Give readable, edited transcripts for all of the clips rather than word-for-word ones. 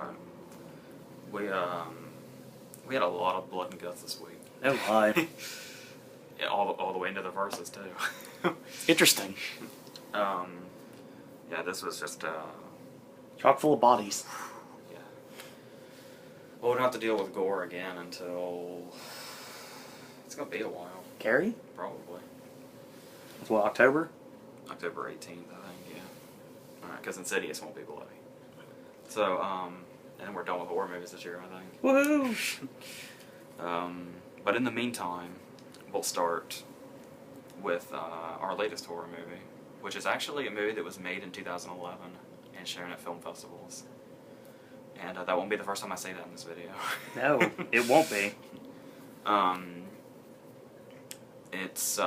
Alright. We had a lot of blood and guts this week. Oh my. Yeah, all the way into the verses too. Interesting. Yeah, this was just Chock full of bodies. yeah. Well, we don't have to deal with gore again until it's gonna be a while. Carrie? Probably. It's what, October? October 18th, I think, yeah. Alright, because Insidious won't be bloody. So, and we're done with horror movies this year, I think. Woohoo! But in the meantime, we'll start with our latest horror movie, which is actually a movie that was made in 2011 and shown at film festivals. And that won't be the first time I say that in this video. No, it won't be. It's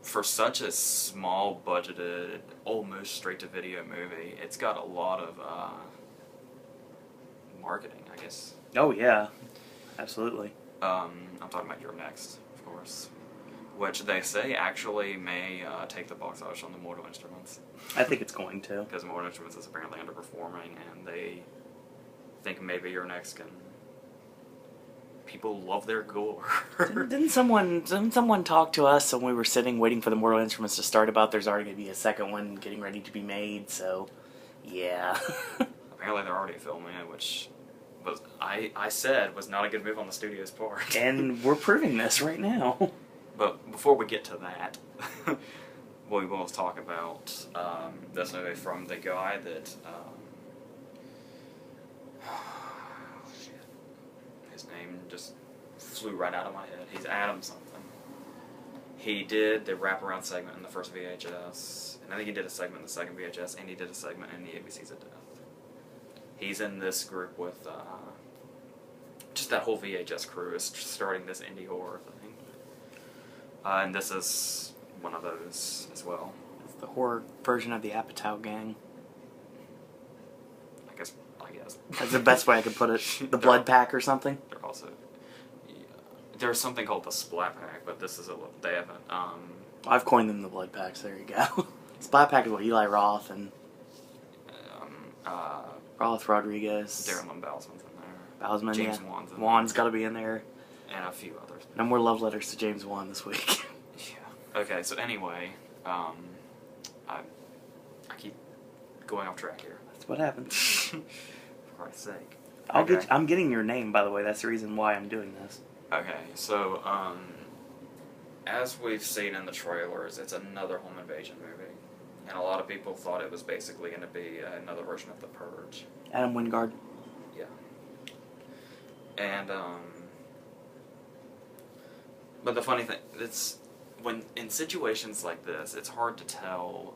for such a small budgeted, almost straight to video movie, it's got a lot of marketing, I guess. Oh yeah, absolutely. I'm talking about Your Next, of course, which they say actually may take the box office on the Mortal Instruments. I think it's going to. Because Mortal Instruments is apparently underperforming, and they think maybe Your Next can. People love their gore. Didn't someone talk to us when we were sitting waiting for the Mortal Instruments to start about there's already going to be a second one getting ready to be made, so yeah. Apparently they're already filming it, which was I said was not a good move on the studio's part. And we're proving this right now. But before we get to that, we will talk about this movie from the guy that shit. His name just flew right out of my head. He's Adam something. He did the wraparound segment in the first VHS, and I think he did a segment in the second VHS, and he did a segment in the ABCs of Death. He's in this group with just that whole VHS crew is starting this indie horror thing. And this is one of those as well. It's the horror version of the Apatow Gang. I guess. That's the best way I could put it. The Blood Pack or something? They're also... Yeah, there's something called the Splat Pack, but this is they haven't... I've coined them the Blood Packs, there you go. Splat Pack is what, Eli Roth and... Roth Rodriguez. Darren Lynn Bousman's in there. Bousman, James yeah. Wan's in Wan's there. got to be in there. And a few others. No more love letters to James Wan this week. Yeah. Okay, so anyway, I keep going off track here. That's what happens. For Christ's sake. I'm getting your name, by the way. That's the reason why I'm doing this. Okay, so, as we've seen in the trailers, it's another home invasion movie. And a lot of people thought it was basically going to be another version of The Purge. Adam Wingard. Yeah. And, but the funny thing, it's, when, in situations like this, it's hard to tell,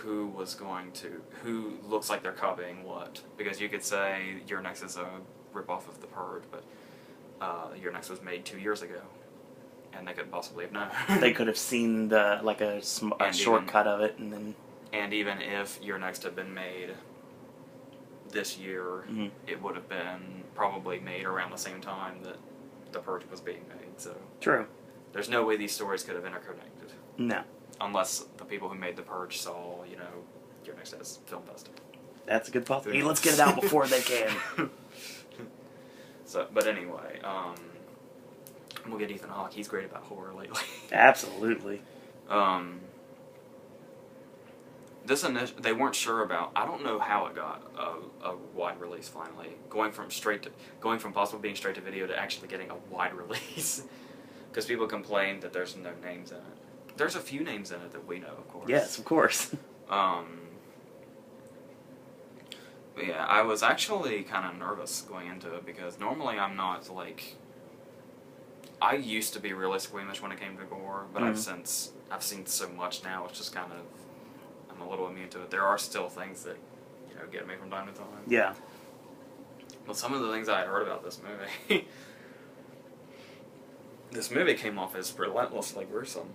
who looks like they're copying what. Because you could say Your Next is a ripoff of The Purge, but, Your Next was made 2 years ago. And they couldn't possibly have known. They could have seen a shortcut of it, and then... And even if Your Next had been made this year, it would have been probably made around the same time that The Purge was being made, so... True. There's no way these stories could have interconnected. No. Unless the people who made The Purge saw, Your Next as film festival. That's a good possibility. Let's get it out before they can. So, but anyway, we'll get Ethan Hawke. He's great about horror lately. Absolutely. They weren't sure about. I don't know how it got a wide release finally. Going from possibly being straight to video to actually getting a wide release, because people complained that there's no names in it. There's a few names in it that we know, of course. Yes, of course. But yeah, I was actually kind of nervous going into it because normally I'm not like. I used to be really squeamish when it came to gore, but I've seen so much now. It's just kind of I'm a little immune to it. There are still things that get me from time to time. Yeah. Well, some of the things I had heard about this movie, this movie came off as relentlessly gruesome.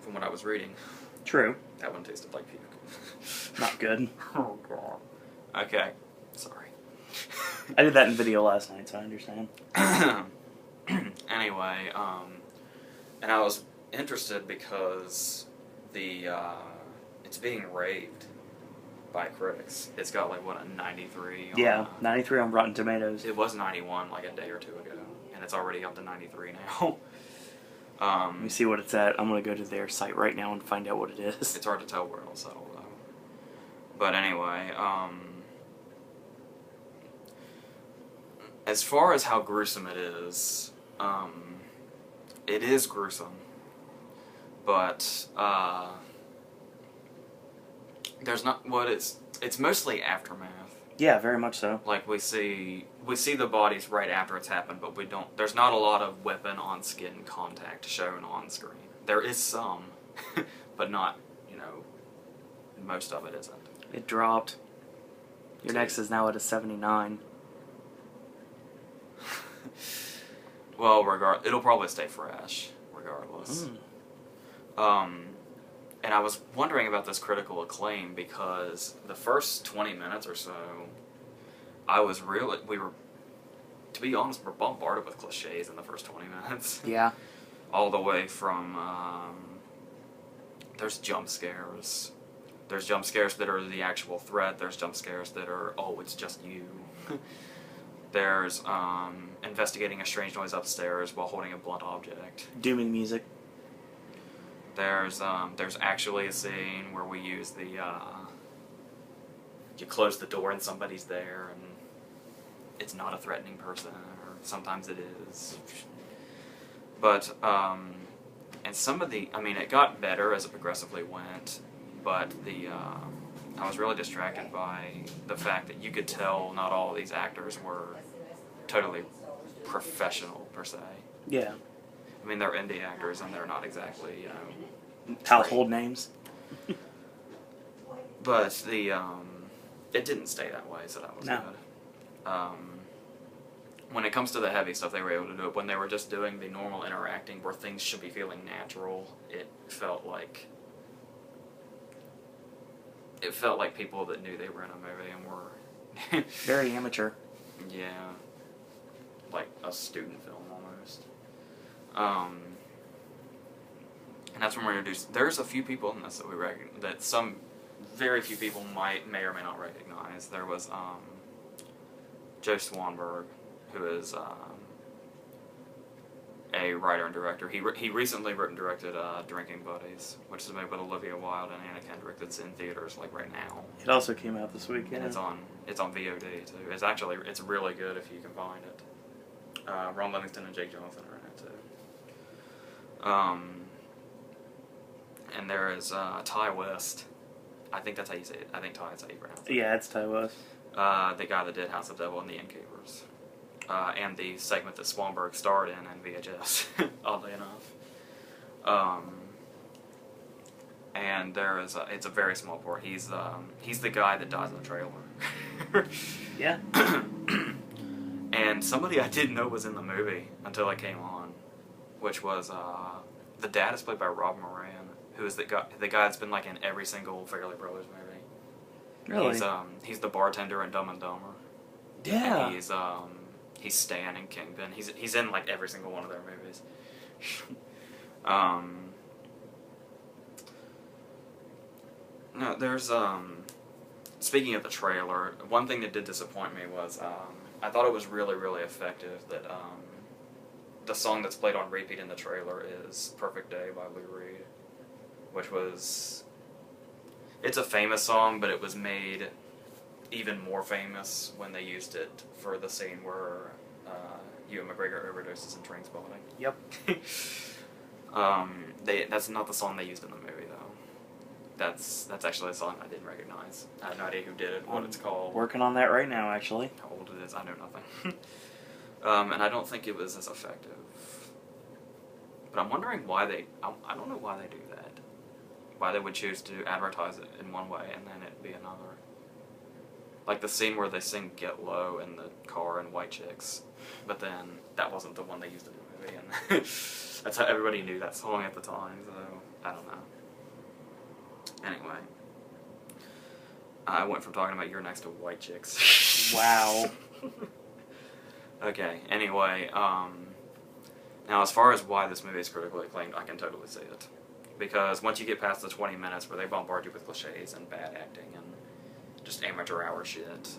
From what I was reading. True. That one tasted like puke. Not good. Oh god. Okay. Sorry. I did that in video last night, so I understand. Anyway, and I was interested because it's being raved by critics. It's got like what, a 93? Yeah, 93 on Rotten Tomatoes. It was 91 like a day or two ago, and it's already up to 93 now. Let me see what it's at. I'm going to go to their site right now and find out what it is. It's hard to tell where it'll settle though. But anyway, as far as how gruesome it is gruesome, but there's not what it's mostly aftermath. Yeah, very much so. Like we see the bodies right after it's happened, but there's not a lot of weapon on skin contact shown on screen. There is some, but not, most of it isn't. It dropped. Your next is now at a 79. Well, it'll probably stay fresh, regardless. And I was wondering about this critical acclaim because the first 20 minutes or so, to be honest, we're bombarded with cliches in the first 20 minutes. Yeah. All the way from, there's jump scares. There's jump scares that are the actual threat. There's jump scares that are, oh, it's just you. There's investigating a strange noise upstairs while holding a blunt object. Dooming music. There's actually a scene where we use the you close the door and somebody's there and it's not a threatening person, or sometimes it is. But and some of it got better as it progressively went, but I was really distracted by the fact that you could tell not all of these actors were totally professional per se. Yeah. I mean, they're indie actors and they're not exactly, household names. But it didn't stay that way, so that was good. When it comes to the heavy stuff, they were able to do it. When they were just doing the normal interacting where things should be feeling natural, it felt like people that knew they were in a movie and were very amateur. Yeah, like a student film almost. And that's when we're introduced. There's a few people in this that we recognize, that some very few people may or may not recognize. There was Joe Swanberg, who is a writer and director. He recently wrote and directed Drinking Buddies, which is made with Olivia Wilde and Anna Kendrick. That's in theaters like right now. It also came out this week. And it's on VOD too. It's really good if you can find it. Ron Livingston and Jake Jonathan are in it too. And there is Ty West. I think that's how you say it. I think Ty is how you pronounce it. Yeah, it's Ty West. The guy that did House of Devil and The Innkeepers. And the segment that Swanberg starred in VHS, oddly enough. And it's a very small part. He's the guy that dies in the trailer. Yeah. And somebody I didn't know was in the movie until I came on, which was the dad is played by Rob Moran, who is the guy that's been like in every single Fairley Brothers movie. Really? He's the bartender in Dumb and Dumber. Yeah. And he's Stan in Kingpin. He's in like every single one of their movies. No, there's speaking of the trailer, one thing that did disappoint me was I thought it was really, really effective that the song that's played on repeat in the trailer is Perfect Day by Lou Reed, which was... It's a famous song, but it was made even more famous when they used it for the scene where Ewan McGregor overdoses in Trainspotting. Yep. That's not the song they used in the movie, though. That's actually a song I didn't recognize. I have no idea who did it, what it's called. Working on that right now, actually. How old it is, I know nothing. And I don't think it was as effective. But I'm wondering why I don't know why they do that. Why they would choose to advertise it in one way and then it be another. Like the scene where they sing Get Low in the car in White Chicks, but then that wasn't the one they used in the movie, and that's how everybody knew that song at the time, so I don't know. Anyway, I went from talking about You're Next to White Chicks. Wow. Okay, anyway, now as far as why this movie is critically acclaimed, I can totally see it. Because once you get past the 20 minutes where they bombard you with cliches and bad acting and just amateur hour shit.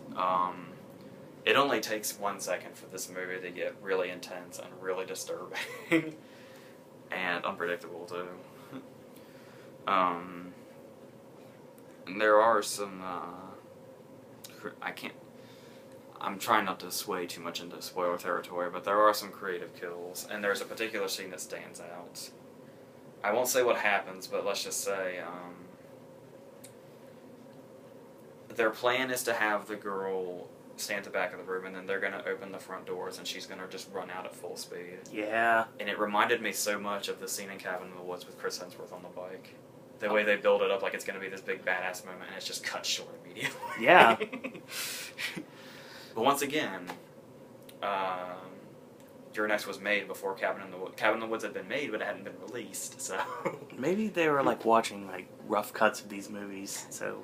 It only takes 1 second for this movie to get really intense and really disturbing. And unpredictable, too. And there are some, I'm trying not to sway too much into spoiler territory, but there are some creative kills, and there's a particular scene that stands out. I won't say what happens, but let's just say, their plan is to have the girl stand at the back of the room, and then they're going to open the front doors, and she's going to just run out at full speed. Yeah. And it reminded me so much of the scene in Cabin in the Woods with Chris Hemsworth on the bike. The way they build it up like it's going to be this big badass moment, and it's just cut short immediately. Yeah. But once again, Your Next was made before Cabin in the Woods. Cabin in the Woods had been made, but it hadn't been released, so... Maybe they were, like, watching, like, rough cuts of these movies, so...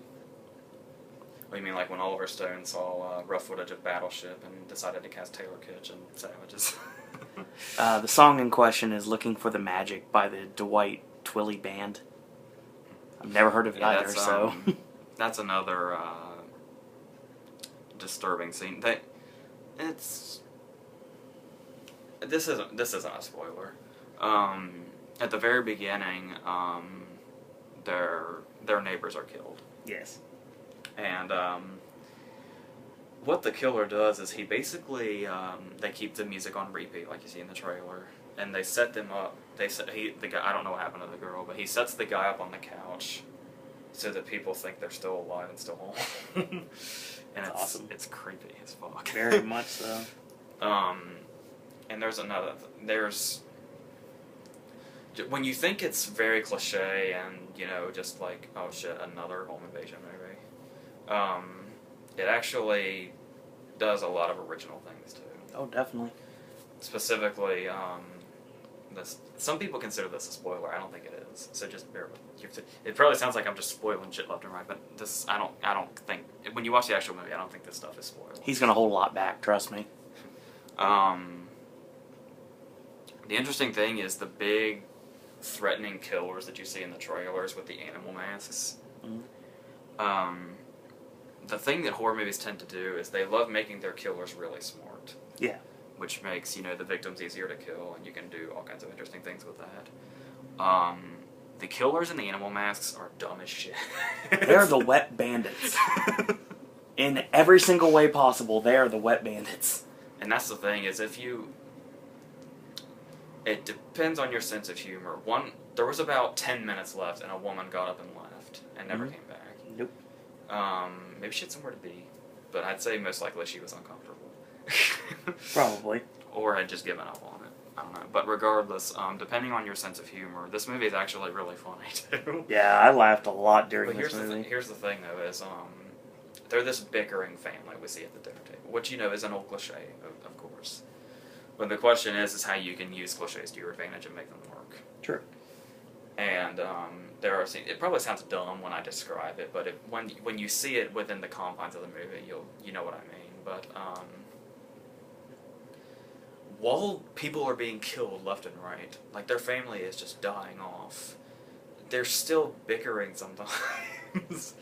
What do you mean, like when Oliver Stone saw rough footage of Battleship and decided to cast Taylor Kitsch and Savages? The song in question is Looking for the Magic by the Dwight Twilley Band. I've never heard of it either, so... That's another disturbing scene. This isn't a spoiler. At the very beginning, their neighbors are killed. Yes. And what the killer does is he basically they keep the music on repeat, like you see in the trailer, and they set them up. The guy, I don't know what happened to the girl, but he sets the guy up on the couch so that people think they're still alive and still home. And it's awesome. It's creepy as fuck. Very much so. And there's when you think it's very cliche and, you know, just like, oh shit, another home invasion movie, it actually does a lot of original things too. Oh, definitely. Specifically, some people consider this a spoiler. I don't think it is. So just bear with me. It probably sounds like I'm just spoiling shit left and right, but this I don't think when you watch the actual movie, I don't think this stuff is spoiled. He's gonna hold a lot back. Trust me. The interesting thing is the big threatening killers that you see in the trailers with the animal masks. Mm-hmm. The thing that horror movies tend to do is they love making their killers really smart. Yeah. Which makes, you know, the victims easier to kill, and you can do all kinds of interesting things with that. The killers in the animal masks are dumb as shit. They're the wet bandits. In every single way possible, they are the wet bandits. And that's the thing, is it depends on your sense of humor. There was about 10 minutes left, and a woman got up and left, and never came back. Nope. Maybe she had somewhere to be, but I'd say most likely she was uncomfortable. Probably. Or had just given up on it. I don't know. But regardless, depending on your sense of humor, this movie is actually really funny, too. Yeah, I laughed a lot during this movie. Here's the thing, though, is they're this bickering family we see at the dinner table, which, you know, is an old cliche, of course. But the question is how you can use cliches to your advantage and make them work. True. And there are scenes, it probably sounds dumb when I describe it, but when you see it within the confines of the movie, you know what I mean. But while people are being killed left and right, like their family is just dying off, they're still bickering sometimes.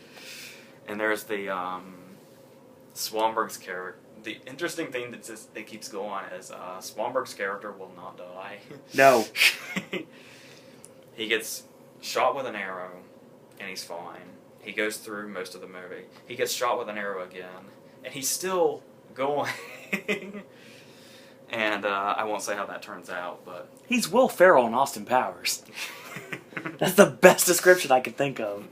And there's the Swanberg's character. The interesting thing that keeps going is Swanberg's character will not die. No. He gets shot with an arrow, and he's fine. He goes through most of the movie. He gets shot with an arrow again, and he's still going. And I won't say how that turns out, but... He's Will Ferrell in Austin Powers. That's the best description I could think of.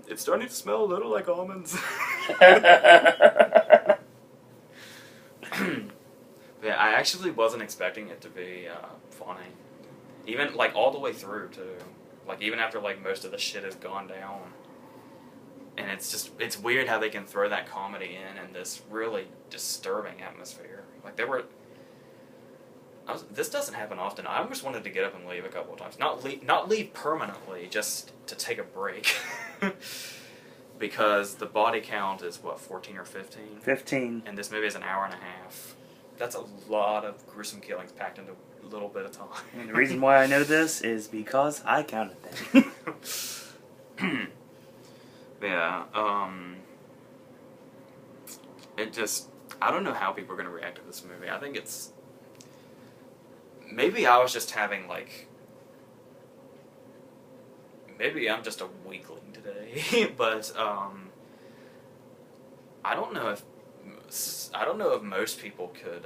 It's starting to smell a little like almonds. Yeah, I actually wasn't expecting it to be funny. Even, like, all the way through, too. Like, even after, like, most of the shit has gone down. And it's weird how they can throw that comedy in this really disturbing atmosphere. Like, this doesn't happen often. I almost wanted to get up and leave a couple of times. Not leave permanently, just to take a break. Because the body count is, what, 14 or 15? 15. And this movie is an hour and a half. That's a lot of gruesome killings packed into a little bit of time. And the reason why I know this is because I counted them. Yeah, it just, I don't know how people are going to react to this movie. I think it's, maybe I was just having, like, maybe I'm just a weakling today, but, I don't know if most people could,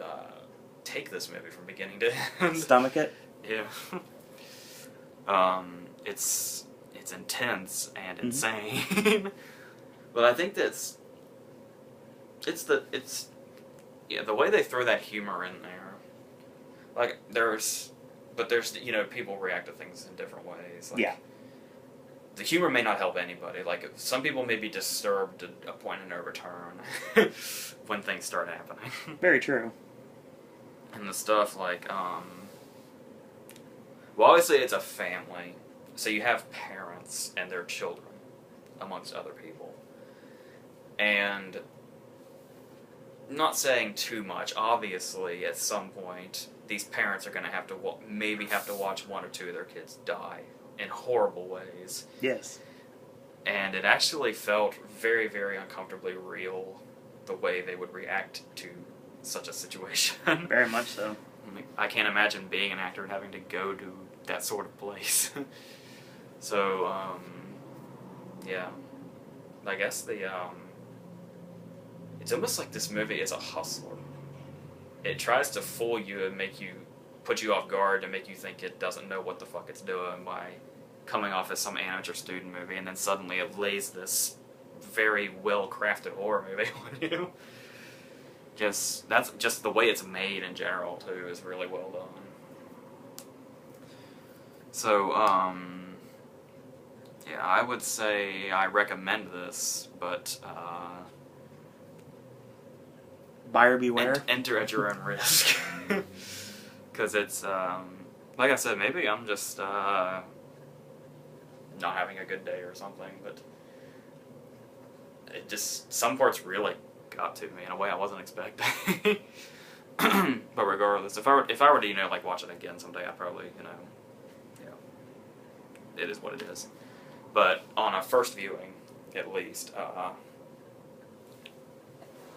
take this movie from beginning to end. Stomach it? Yeah. It's intense and insane. But I think that's, the way they throw that humor in there. Like, there's, you know, people react to things in different ways. Like, yeah. The humor may not help anybody. Like, some people may be disturbed at a point of no return when things start happening. Very true. And the stuff like, well, obviously it's a family, so you have parents and their children, amongst other people. And, not saying too much, obviously, at some point, these parents are going to have to, maybe have to watch one or two of their kids die in horrible ways. Yes. And it actually felt very, very uncomfortably real, the way they would react to such a situation. Very much so. I can't imagine being an actor and having to go to that sort of place. So, yeah. I guess it's almost like this movie is a hustler. It tries to fool you and put you off guard to make you think it doesn't know what the fuck it's doing by coming off as some amateur student movie, and then suddenly it lays this very well-crafted horror movie on you. That's just the way it's made in general, too, is really well done. So, yeah, I would say I recommend this, but, buyer beware. Enter at your own risk. Because it's, like I said, maybe I'm just, not having a good day or something, but it just, some parts really got to me in a way I wasn't expecting. But regardless, if I were to, you know, like, watch it again someday, I'd probably, you know, it is what it is. But on a first viewing, at least,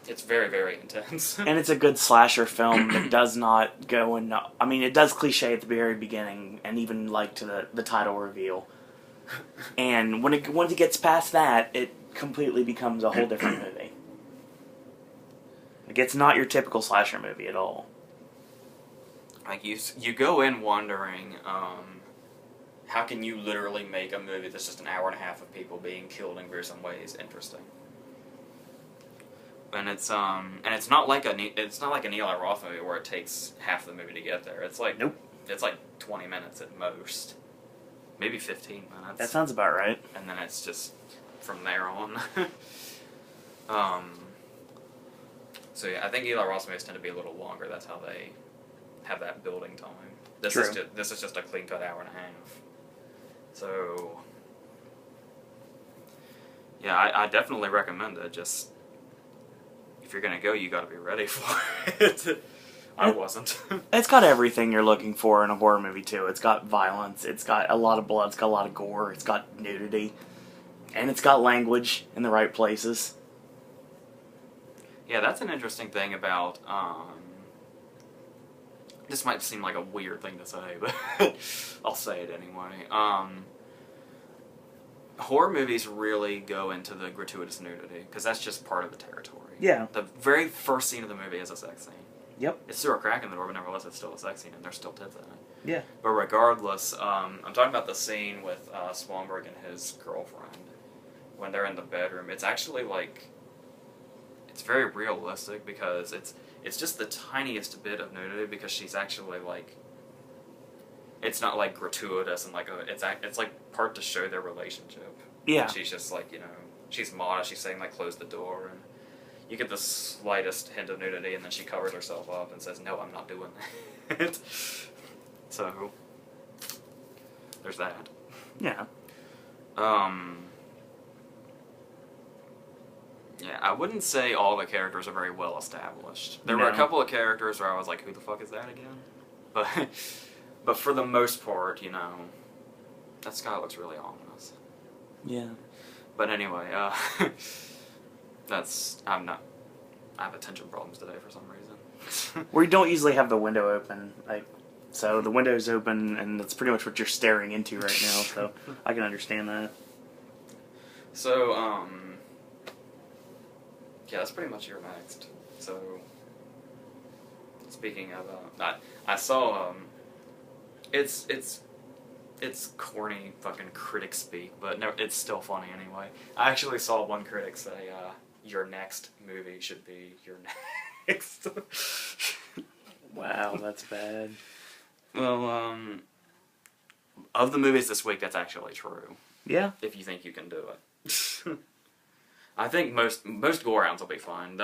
it's very, very intense. And it's a good slasher film that does not go in, I mean, it does cliche at the very beginning, and even, like, to the title reveal. And once it gets past that, it completely becomes a whole different movie. Like, it's not your typical slasher movie at all. Like, you go in wondering, how can you literally make a movie that's just an hour and a half of people being killed in gruesome ways interesting? And it's not like an Eli Roth movie where it takes half the movie to get there. It's like, nope. It's like 20 minutes at most. Maybe 15 minutes. That sounds about right. And then it's just from there on. So yeah, I think Eli Roth movies tend to be a little longer. That's how they have that building time. This is just a clean-cut hour and a half. So yeah, I definitely recommend it. Just, if you're gonna go, you gotta be ready for it. I wasn't. It's got everything you're looking for in a horror movie, too. It's got violence, it's got a lot of blood, it's got a lot of gore, it's got nudity, and it's got language in the right places. Yeah, that's an interesting thing about, this might seem like a weird thing to say, but I'll say it anyway. Horror movies really go into the gratuitous nudity, because that's just part of the territory. Yeah. The very first scene of the movie is a sex scene. Yep. It's through a crack in the door, but nevertheless it's still a sex scene, and there's still tits in it. Yeah. But regardless, I'm talking about the scene with Swanberg and his girlfriend, when they're in the bedroom. It's actually, like, it's very realistic, because it's just the tiniest bit of nudity, because she's actually, like, it's not, like, gratuitous, and, like, it's like, part to show their relationship. Yeah. And she's just, like, you know, she's modest, she's saying, like, close the door, and you get the slightest hint of nudity, and then she covers herself up and says, "No, I'm not doing that." So, there's that. Yeah. Yeah, I wouldn't say all the characters are very well established. There were a couple of characters where I was like, "Who the fuck is that again?" But for the most part, you know, that sky looks really ominous. Yeah. But anyway, I'm not I have attention problems today for some reason. We don't usually have the window open, so the window's open, and that's pretty much what you're staring into right now. So I can understand that. So, yeah, that's pretty much your next. So, speaking of, I saw, it's corny fucking critic speak, but no, it's still funny anyway. I actually saw one critic say, your next movie should be your next. Wow, that's bad. Well, of the movies this week, that's actually true. Yeah. If you think you can do it. I think most gorehounds will be fine.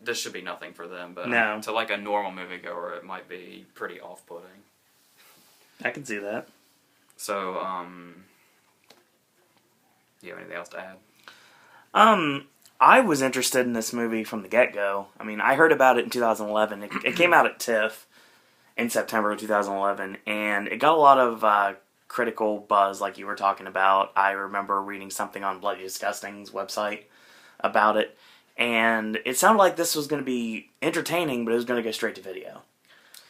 This should be nothing for them, but no. To like a normal moviegoer, it might be pretty off-putting. I can see that. So, do you have anything else to add? I was interested in this movie from the get-go. I mean, I heard about it in 2011. It came out at TIFF in September of 2011, and it got a lot of critical buzz like you were talking about. I remember reading something on Bloody Disgusting's website about it, and it sounded like this was going to be entertaining, but it was going to go straight to video.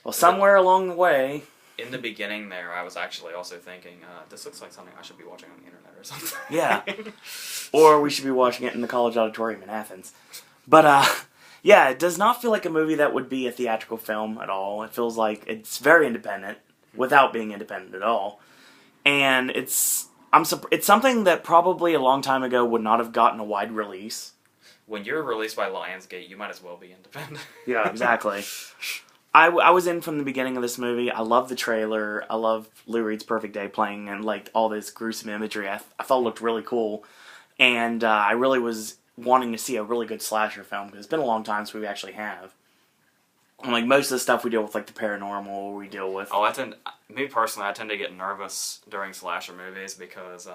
Well, somewhere along the way... In the beginning there, I was actually also thinking, this looks like something I should be watching on the internet or something. Yeah. Or we should be watching it in the college auditorium in Athens. But, yeah, it does not feel like a movie that would be a theatrical film at all. It feels like it's very independent, without being independent at all. And it's something that probably a long time ago would not have gotten a wide release. When you're released by Lionsgate, you might as well be independent. Yeah, exactly. I was in from the beginning of this movie. I love the trailer. I love Lou Reed's Perfect Day playing and like all this gruesome imagery. I thought it looked really cool. And I really was wanting to see a really good slasher film because it's been a long time since we actually have. And like most of the stuff we deal with, like the paranormal, we deal with. Me personally, I tend to get nervous during slasher movies because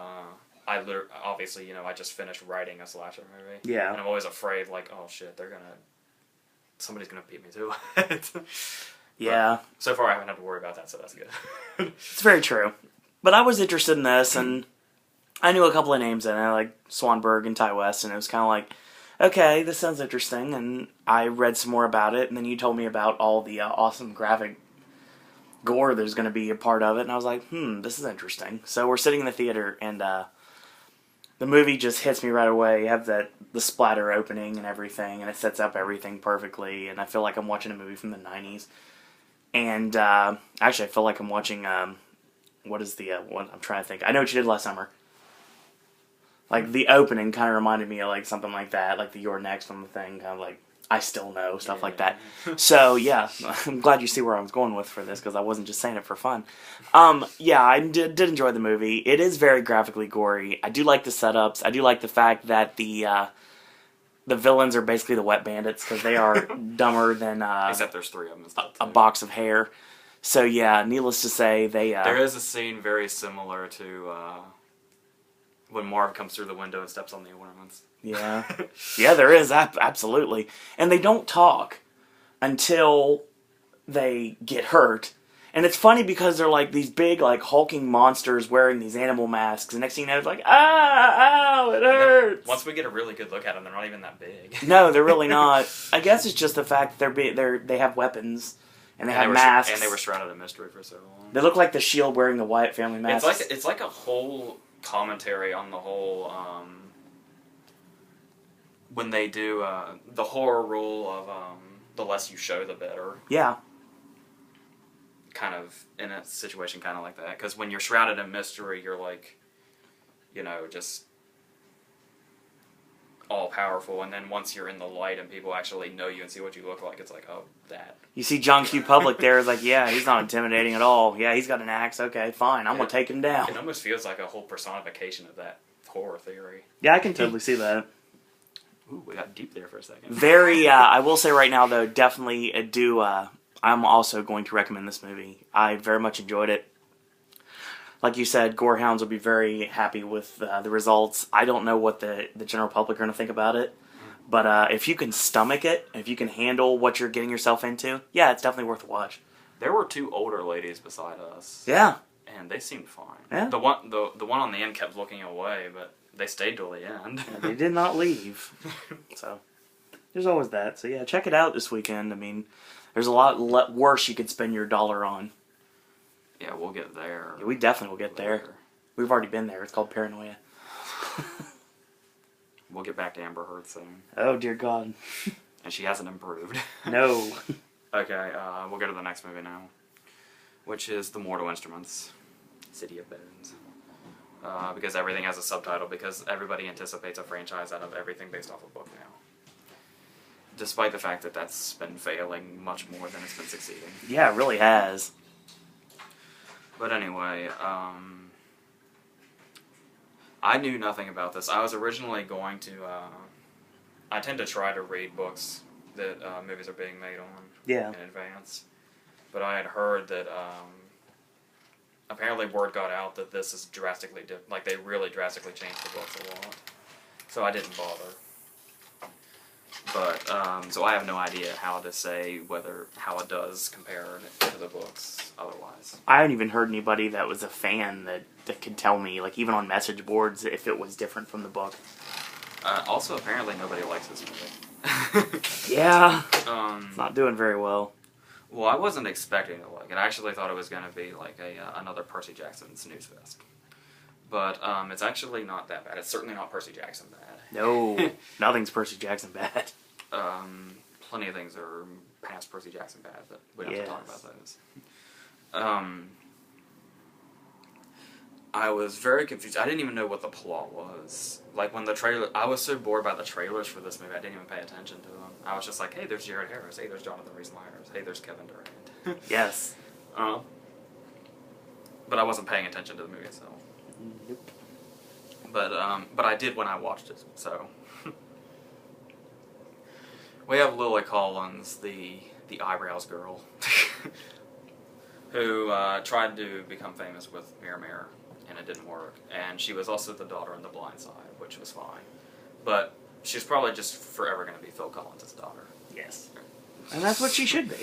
obviously, I just finished writing a slasher movie. Yeah. And I'm always afraid, like, oh shit, somebody's gonna beat me to it. Yeah. But so far, I haven't had to worry about that, so that's good. It's very true. But I was interested in this, and I knew a couple of names in it, like Swanberg and Ty West, and it was kind of like, okay, this sounds interesting, and I read some more about it, and then you told me about all the awesome graphic gore there's going to be a part of it, and I was like, this is interesting. So we're sitting in the theater, and the movie just hits me right away. You have the splatter opening and everything, and it sets up everything perfectly, and I feel like I'm watching a movie from the 90s. And actually, I feel like I'm watching, what is the one? I'm trying to think. I Know What You Did Last Summer. Like, the opening kind of reminded me of, like, something like that, like the You're Next on the thing, kind of like, I Still Know, stuff like that. So, yeah, I'm glad you see where I was going with for this, because I wasn't just saying it for fun. Yeah, I did enjoy the movie. It is very graphically gory. I do like the setups. I do like the fact that the villains are basically the wet bandits, because they are dumber than... Except there's three of them and stuff, a box of hair. So, yeah, needless to say, they... there is a scene very similar to... when Marv comes through the window and steps on the ornaments. Yeah. Yeah, there is, absolutely. And they don't talk until they get hurt. And it's funny because they're like these big, like, hulking monsters wearing these animal masks. And next thing you know, it's like, ow, it hurts. Once we get a really good look at them, they're not even that big. No, they're really not. I guess it's just the fact that they have weapons. And they have masks. And they were shrouded in mystery for so long. They look like the Shield wearing the Wyatt family masks. It's like a whole... commentary on the whole when they do the horror rule of the less you show the better. Yeah. Kind of in a situation kind of like that, because when you're shrouded in mystery, you're like, just all powerful, and then once you're in the light and people actually know you and see what you look like, it's like, oh, that. You see John Q. Public there is like, yeah, he's not intimidating at all. Yeah, he's got an axe. Okay, fine. I'm going to take him down. It almost feels like a whole personification of that horror theory. Yeah, I can totally see that. Ooh, we got deep there for a second. Very, I will say right now, though, definitely I'm also going to recommend this movie. I very much enjoyed it. Like you said, gorehounds will be very happy with the results. I don't know what the general public are going to think about it. But if you can stomach it, if you can handle what you're getting yourself into, yeah, it's definitely worth a watch. There were two older ladies beside us. Yeah. And they seemed fine. Yeah. The one on the end kept looking away, but they stayed till the end. Yeah, they did not leave. So. There's always that. So yeah, check it out this weekend. I mean, there's a lot worse you could spend your dollar on. Yeah, we'll get there. Yeah, we definitely will get there. We've already been there. It's called Paranoia. We'll get back to Amber Heard soon. Oh, dear God. And she hasn't improved. No. Okay, we'll go to the next movie now, which is The Mortal Instruments, City of Bones. Because everything has a subtitle, because everybody anticipates a franchise out of everything based off a book now. Despite the fact that that's been failing much more than it's been succeeding. Yeah, it really has. But anyway, I knew nothing about this. I was originally going to... I tend to try to read books that movies are being made on in advance. But I had heard that apparently word got out that this is drastically different. Like, they really drastically changed the books a lot. So I didn't bother. But, so I have no idea how to say how it does compare to the books otherwise. I haven't even heard anybody that was a fan that could tell me, like, even on message boards, if it was different from the book. Also, apparently nobody likes this movie. Yeah. It's not doing very well. Well, I wasn't expecting to like it. I actually thought it was going to be like another Percy Jackson snooze fest. But it's actually not that bad. It's certainly not Percy Jackson bad. No, nothing's Percy Jackson bad. Plenty of things are past Percy Jackson bad, but we don't have to talk about those. I was very confused. I didn't even know what the plot was. Like, when the trailer... I was so bored by the trailers for this movie, I didn't even pay attention to them. I was just like, hey, there's Jared Harris. Hey, there's Jonathan Rhys-Meyers. Hey, there's Kevin Durant. Yes. But I wasn't paying attention to the movie itself. Nope. But I did when I watched it, so... We have Lily Collins, the eyebrows girl, who tried to become famous with Mirror Mirror, and it didn't work. And she was also the daughter in The Blind Side, which was fine. But she's probably just forever going to be Phil Collins' daughter. Yes. And that's what she should be.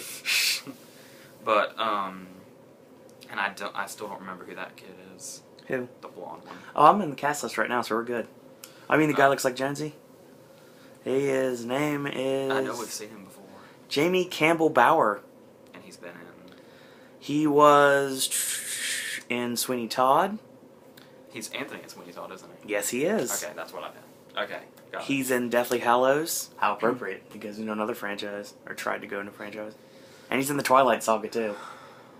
But, and I still don't remember who that kid is. Who? The blonde one. Oh, I'm in the cast list right now, so we're good. I mean, the guy looks like Jonesy. His name is... I know we've seen him before. Jamie Campbell Bower. And he's been in... He was in Sweeney Todd. He's Anthony in Sweeney Todd, isn't he? Yes, he is. Okay, that's what I meant. Okay, got it. He's in Deathly Hallows. How appropriate. He goes into another franchise, or tried to go into a franchise. And he's in the Twilight Saga, too.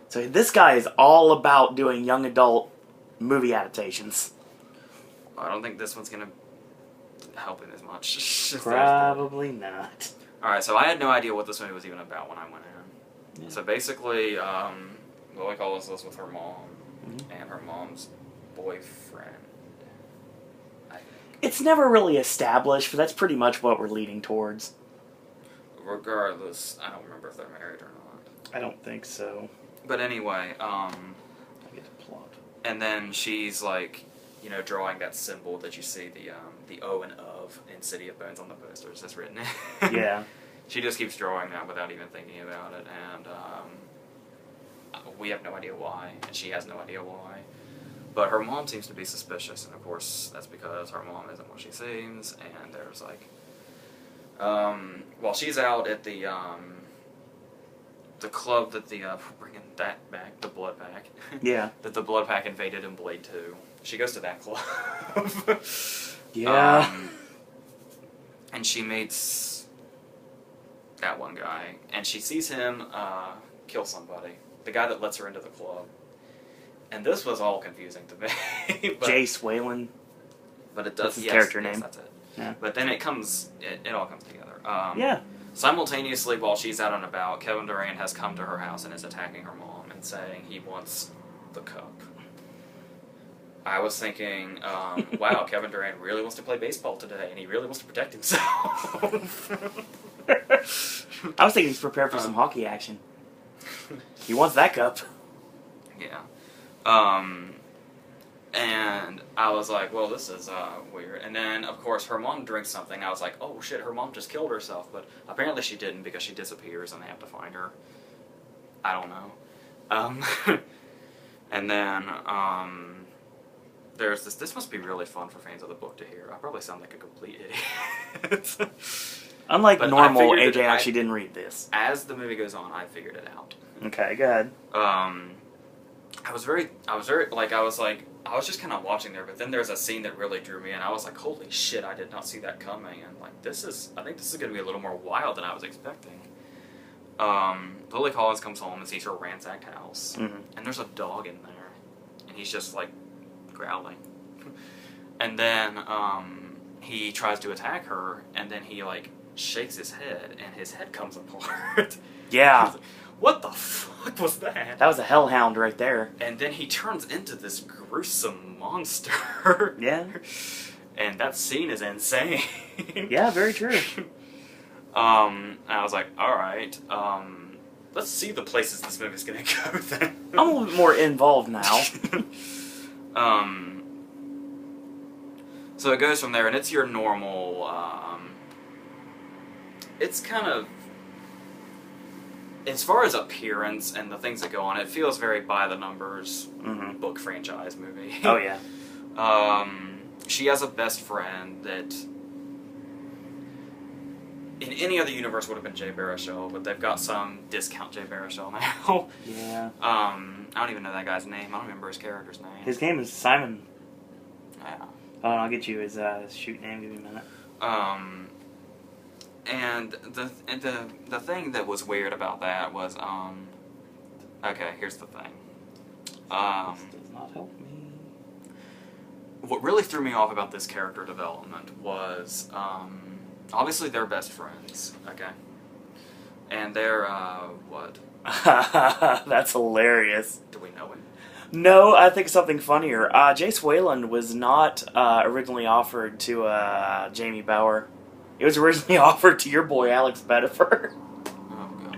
So this guy is all about doing young adult movie adaptations. I don't think this one's going to help him as much. Probably not. Alright, so I had no idea what this movie was even about when I went in. Yeah. So basically, Lily Collins lives with her mom and her mom's boyfriend, I think. It's never really established, but that's pretty much what we're leading towards. Regardless, I don't remember if they're married or not. I don't think so. But anyway, I get the plot. And then she's like, you know, drawing that symbol that you see, the O and of in City of Bones on the posters that's written in. Yeah. She just keeps drawing that without even thinking about it, and we have no idea why, and she has no idea why. But her mom seems to be suspicious, and of course that's because her mom isn't what she seems, and there's like... while she's out at the club that bringing that back, the Blood Pack. Yeah. That the Blood Pack invaded in Blade 2. She goes to that club. Yeah. And she meets that one guy, and she sees him kill somebody. The guy that lets her into the club. And this was all confusing to me. But, Jace Whalen. But it does. That's his character name. That's it. Yeah. But then it all comes together. Yeah. Simultaneously, while she's out and about, Kevin Durant has come to her house and is attacking her mom and saying he wants the cup. I was thinking, wow, Kevin Durant really wants to play baseball today, and he really wants to protect himself. I was thinking he's prepared for some hockey action. He wants that cup. Yeah. And I was like, well, this is weird. And then, of course, her mom drinks something. I was like, oh, shit, her mom just killed herself. But apparently she didn't, because she disappears and they have to find her. I don't know. And then there's this must be really fun for fans of the book to hear. I probably sound like a complete idiot. Unlike But I normal, figured AJ that actually didn't read this. As the movie goes on, I figured it out. Okay, go ahead. I was just kind of watching there, but then there's a scene that really drew me in. I was like, holy shit, I did not see that coming. And like, I think this is going to be a little more wild than I was expecting. Lily Collins comes home and sees her ransacked house, and there's a dog in there, and he's just like growling. And then he tries to attack her, and then he like shakes his head, and his head comes apart. Yeah. Like, what the fuck was that? That was a hellhound right there. And then he turns into this gruesome monster. Yeah. And that scene is insane. Yeah, very true. I was like, alright, let's see the places this movie's gonna go then. I'm a little bit more involved now. So it goes from there, and it's your normal, it's kind of, as far as appearance and the things that go on, it feels very by-the-numbers book franchise movie. Oh, yeah. She has a best friend that in any other universe would have been Jay Baruchel, but they've got some discount Jay Baruchel now. Yeah. I don't even know that guy's name. I don't remember his character's name. His name is Simon. Yeah. Oh, I'll get you his shoot name. Give me a minute. And the thing that was weird about that was, okay, here's the thing. This does not help me. What really threw me off about this character development was, obviously they're best friends, okay? And they're, what? That's hilarious. Do we know him? No, I think something funnier. Jace Wayland was not originally offered to Jamie Bauer. It was originally offered to your boy Alex Pettifer. Oh, God.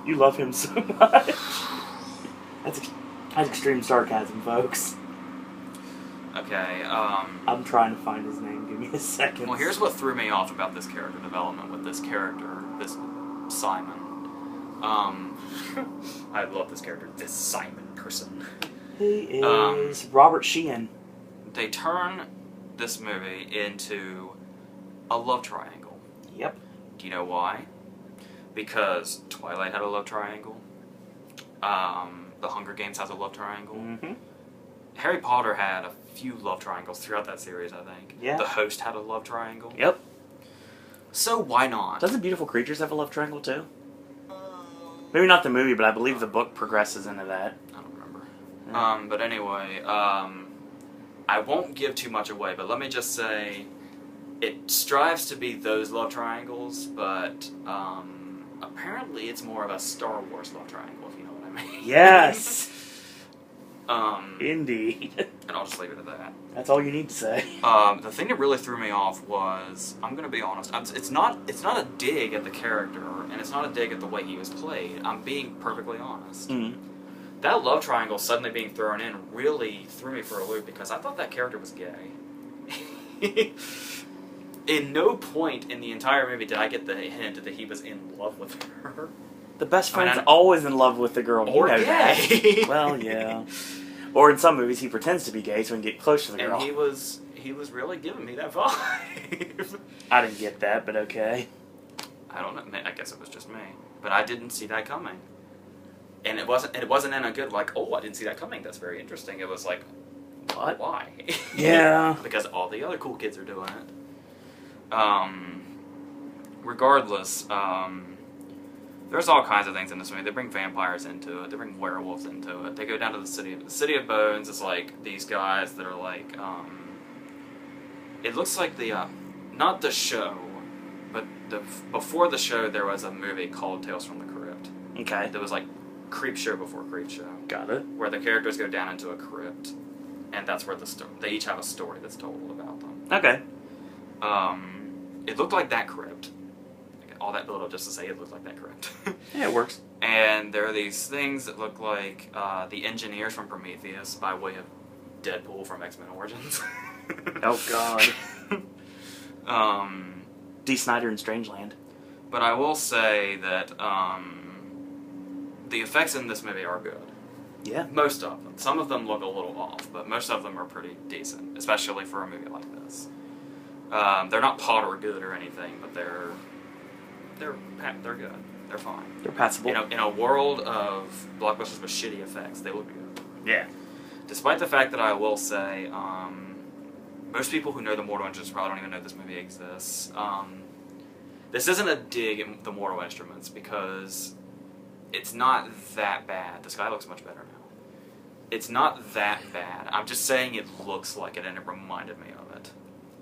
You love him so much. That's extreme sarcasm, folks. Okay, I'm trying to find his name. Give me a second. well, here's what threw me off about this character development with this character, this Simon. I love this character, this Simon person. He is Robert Sheehan. They turn this movie into a love triangle. Yep. Do you know why? Because Twilight had a love triangle. The Hunger Games has a love triangle. Mm-hmm. Harry Potter had a few love triangles throughout that series, I think. Yeah. The Host had a love triangle. Yep. So why not? Doesn't Beautiful Creatures have a love triangle too? Maybe not the movie, but I believe the book progresses into that. I don't remember. Yeah. But anyway, I won't give too much away, but let me just say, it strives to be those love triangles, but apparently it's more of a Star Wars love triangle, if you know what I mean. Yes. Indeed. And I'll just leave it at that. That's all you need to say. The thing that really threw me off was, I'm going to be honest, it's not a dig at the character, and it's not a dig at the way he was played. I'm being perfectly honest. Mm. That love triangle suddenly being thrown in really threw me for a loop, because I thought that character was gay. In no point in the entire movie did I get the hint that he was in love with her. The best friend's always in love with the girl. Or you know gay. That. Well, yeah. Or in some movies he pretends to be gay so he can get close to the girl. And he was really giving me that vibe. I didn't get that, but okay. I don't know. I guess it was just me, but I didn't see that coming. And it wasn't in a good like, oh, I didn't see that coming. That's very interesting. It was like, What? Why? Yeah. Because all the other cool kids are doing it. Regardless, there's all kinds of things in this movie. They bring vampires into it. They bring werewolves into it. They go down to the city. The City of Bones is like these guys that are like, it looks like the, not the show, but before the show there was a movie called Tales from the Crypt. Okay. There was like Creep Show before Creep Show. Got it. Where the characters go down into a crypt, and that's where they each have a story that's told about them. Okay. It looked like that crypt. All that build-up just to say it looked like that crypt. Yeah, it works. And there are these things that look like the engineers from Prometheus by way of Deadpool from X-Men Origins. Oh, God. D. Snyder in Strangeland. But I will say that the effects in this movie are good. Yeah. Most of them. Some of them look a little off, but most of them are pretty decent, especially for a movie like this. They're not Potter good or anything, but they're good. They're fine. They're passable. In a world of blockbusters with shitty effects, they look good. Yeah. Despite the fact that I will say, most people who know the Mortal Instruments probably don't even know this movie exists. This isn't a dig at the Mortal Instruments because it's not that bad. This guy looks much better now. It's not that bad. I'm just saying it looks like it, and it reminded me of it.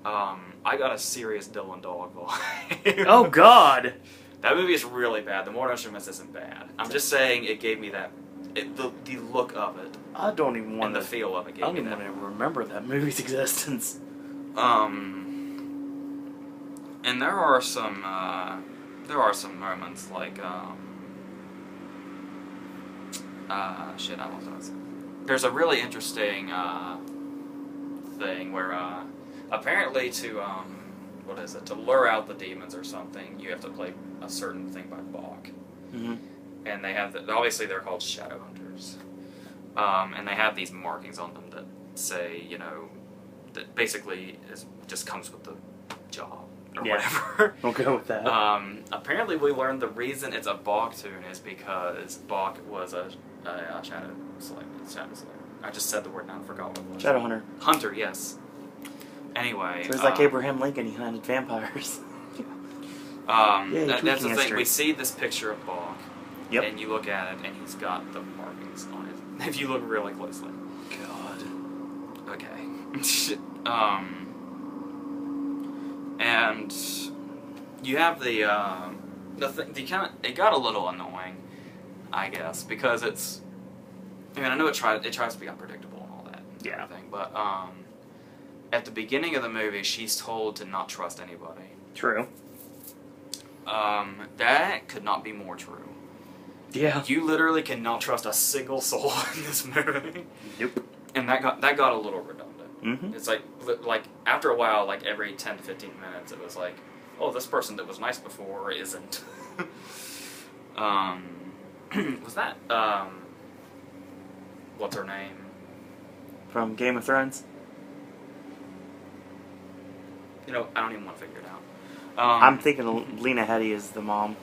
I got a serious Dylan Dog vibe. Oh, God! That movie is really bad. The Mortal Instruments isn't bad. I'm just saying it gave me that... the look of it. I don't even want and the feel of it gave I don't me even that. want to remember that movie's existence. And there are some moments like, shit, I lost what I was saying. There's a really interesting, thing where, apparently to, to lure out the demons or something, you have to play a certain thing by Bach. Mm-hmm. And they have, obviously they're called shadow hunters. And they have these markings on them that say, that basically just comes with the job. Or whatever. We'll go with that. Apparently we learned the reason it's a Bach tune is because Bach was a shadow slayer. I just said the word now and forgot what it was. Shadow hunter. Hunter, yes. Anyway. So it's like Abraham Lincoln, he hunted vampires. That's the thing. History. We see this picture of Bach, yep. and you look at it, and he's got the markings on it. If you look really closely. God. Okay. And you have the thing. It got a little annoying, I guess, because it's. I mean, I know it tries to be unpredictable and all that. Yeah. Everything, but at the beginning of the movie, she's told to not trust anybody. True. That could not be more true. Yeah. You literally cannot trust a single soul in this movie. Nope. And that got a little redundant. Mm-hmm. It's like after a while, like every 10 to 15 minutes, it was like, oh, this person that was nice before isn't. Was that what's her name? From Game of Thrones? I don't even want to figure it out. I'm thinking Lena Headey is the mom.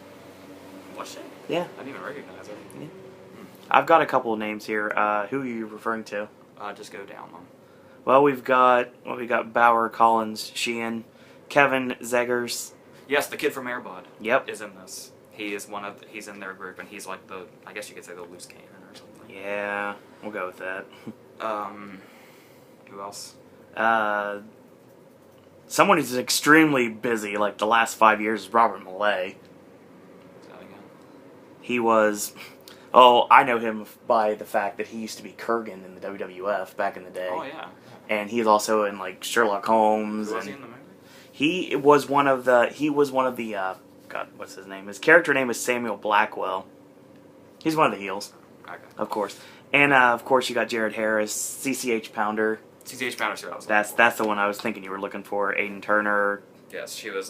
Was she? Yeah. I didn't even recognize her. Yeah. I've got a couple of names here. Who are you referring to? Just go down them. Well, we got Bauer, Collins, Sheehan, Kevin, Zeggers. Yes, the kid from Air Bud. Yep. Is in this. He is he's in their group, and he's like I guess you could say the loose cannon or something. Yeah, we'll go with that. Who else? Someone who's extremely busy, like the last 5 years, is Robert Millay. Who's that again? He was... Oh, I know him by the fact that he used to be Kurgan in the WWF back in the day. Oh, yeah. And he's also in, like, Sherlock Holmes. Who was he in the movie? He was one of the... God, what's his name? His character name is Samuel Blackwell. He's one of the heels. Okay. Of course. And, of course, you got Jared Harris, CCH Pounder. CCH Pounder, too. That's the one I was thinking you were looking for. Aiden Turner. Yes, she was,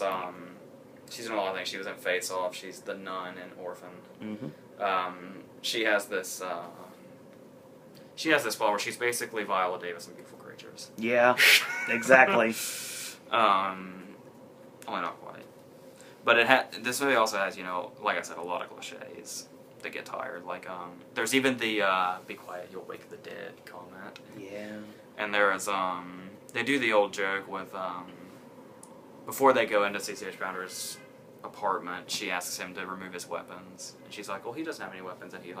she's in a lot of things. She was in Face Off. She's the nun in Orphan. Mm-hmm. She has this flaw where she's basically Viola Davis in Beautiful Creatures. Yeah, exactly. Only not quite. But this movie also has, like I said, a lot of cliches that get tired. Like, there's even the, be quiet, you'll wake the dead comment. Yeah. And there's, they do the old joke with, before they go into CCH Pounder's apartment, she asks him to remove his weapons. And she's like, well, he doesn't have any weapons, and he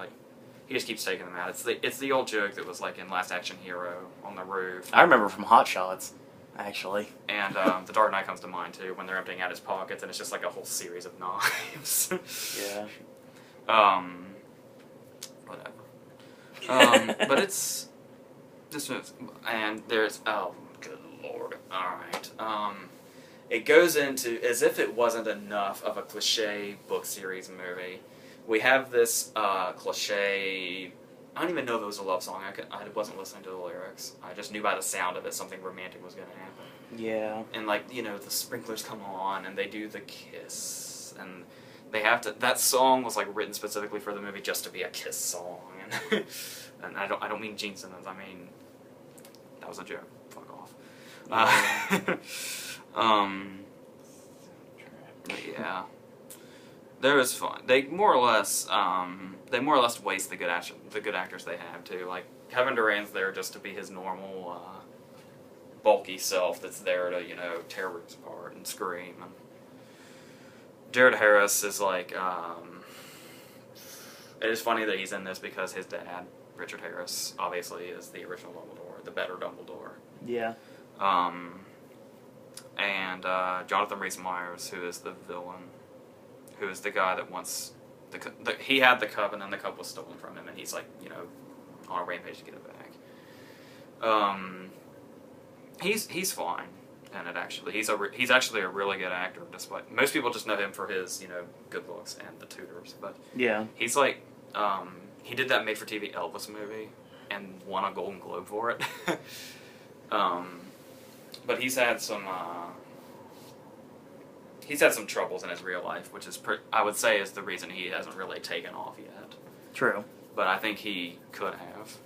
just keeps taking them out. It's the old joke that was, like, in Last Action Hero on the roof. I remember from Hot Shots, actually. And The Dark Knight comes to mind, too, when they're emptying out his pockets, and it's just, like, a whole series of knives. Yeah. Whatever. But it's... This moves, and there's... Oh, good lord. Alright. It goes into, as if it wasn't enough of a cliche book series movie, we have this cliche... I don't even know if it was a love song. I wasn't listening to the lyrics. I just knew by the sound of it something romantic was going to happen. Yeah. And, like, the sprinklers come on, and they do the kiss, and they have to... That song was, like, written specifically for the movie just to be a kiss song. And, and I don't mean Gene Simmons. I mean... That was a joke. Fuck off. Yeah. There was fun. They more or less waste the good actors they have too. Like Kevin Durant's there just to be his normal bulky self that's there to tear rooms apart and scream. And Jared Harris is like it is funny that he's in this because his dad, Richard Harris, obviously is the original Dumbledore, the better Dumbledore. Yeah. And Jonathan Rhys-Meyers, who is the villain, who is the guy that wants he had the cup and then the cup was stolen from him, and he's like on a rampage to get it back. He's fine, and he's actually a really good actor. Despite most people just know him for his good looks and the Tudors, but yeah, he's like he did that made-for-TV Elvis movie and won a Golden Globe for it. But he's had some troubles in his real life, which is I would say is the reason he hasn't really taken off yet. True. But I think he could have.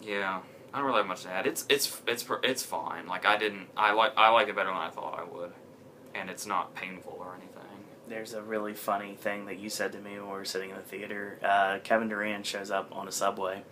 Yeah, I don't really have much to add. It's fine. Like I liked it better than I thought I would, and it's not painful or anything. There's a really funny thing that you said to me when we were sitting in the theater. Kevin Durant shows up on a subway.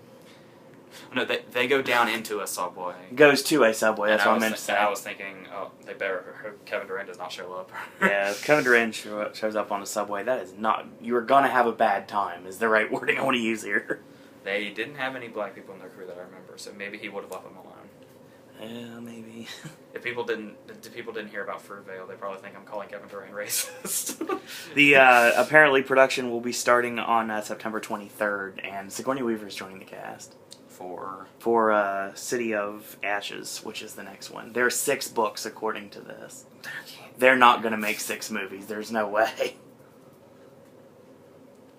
No, they go down into a subway. Goes to a subway, that's what I meant to say. And I was thinking, oh, they better, Kevin Durant does not show up. Yeah, if Kevin Durant shows up on a subway, that is not, you are going to have a bad time, is the right wording I want to use here. They didn't have any black people in their crew that I remember, so maybe he would have left them alone. Yeah, maybe. If people didn't hear about Fruitvale, they probably think I'm calling Kevin Durant racist. The apparently production will be starting on September 23rd, and Sigourney Weaver is joining the cast. For City of Ashes, which is the next one. There are 6 books according to this. They're not going to make 6 movies. There's no way.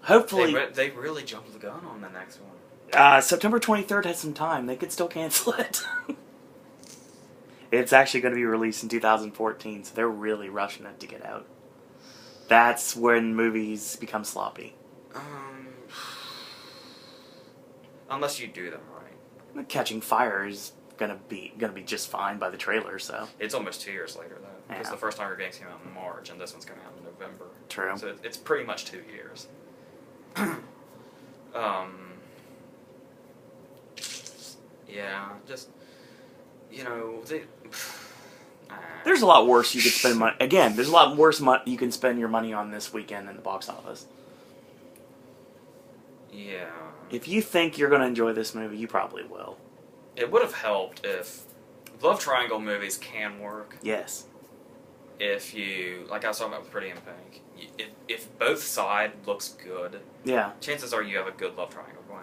Hopefully... They really jumped the gun on the next one. September 23rd has some time. They could still cancel it. It's actually going to be released in 2014, so they're really rushing it to get out. That's when movies become sloppy. Unless you do them right. Catching Fire is gonna be just fine by the trailer, so. It's almost 2 years later, though. Because Yeah. the first Hunger Games came out in March, and this one's coming out in November. True. So it's pretty much 2 years. Yeah, just, There's a lot worse you could spend money. Again, there's a lot worse you can spend your money on this weekend in the box office. Yeah. If you think you're going to enjoy this movie, you probably will. It would have helped if love triangle movies can work. Yes. If you, like I was talking about with Pretty in Pink, if both side looks good, yeah, chances are you have a good love triangle going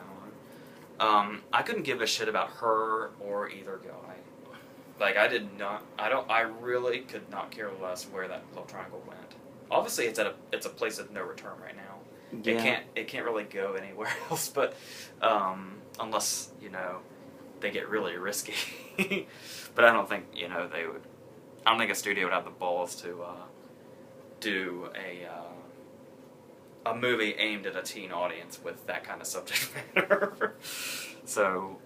on. I couldn't give a shit about her or either guy. Like I really could not care less where that love triangle went. Obviously, it's a place of no return right now. Yeah. It can't really go anywhere else, but unless they get really risky. But I don't think they would. I don't think a studio would have the balls to do a movie aimed at a teen audience with that kind of subject matter. So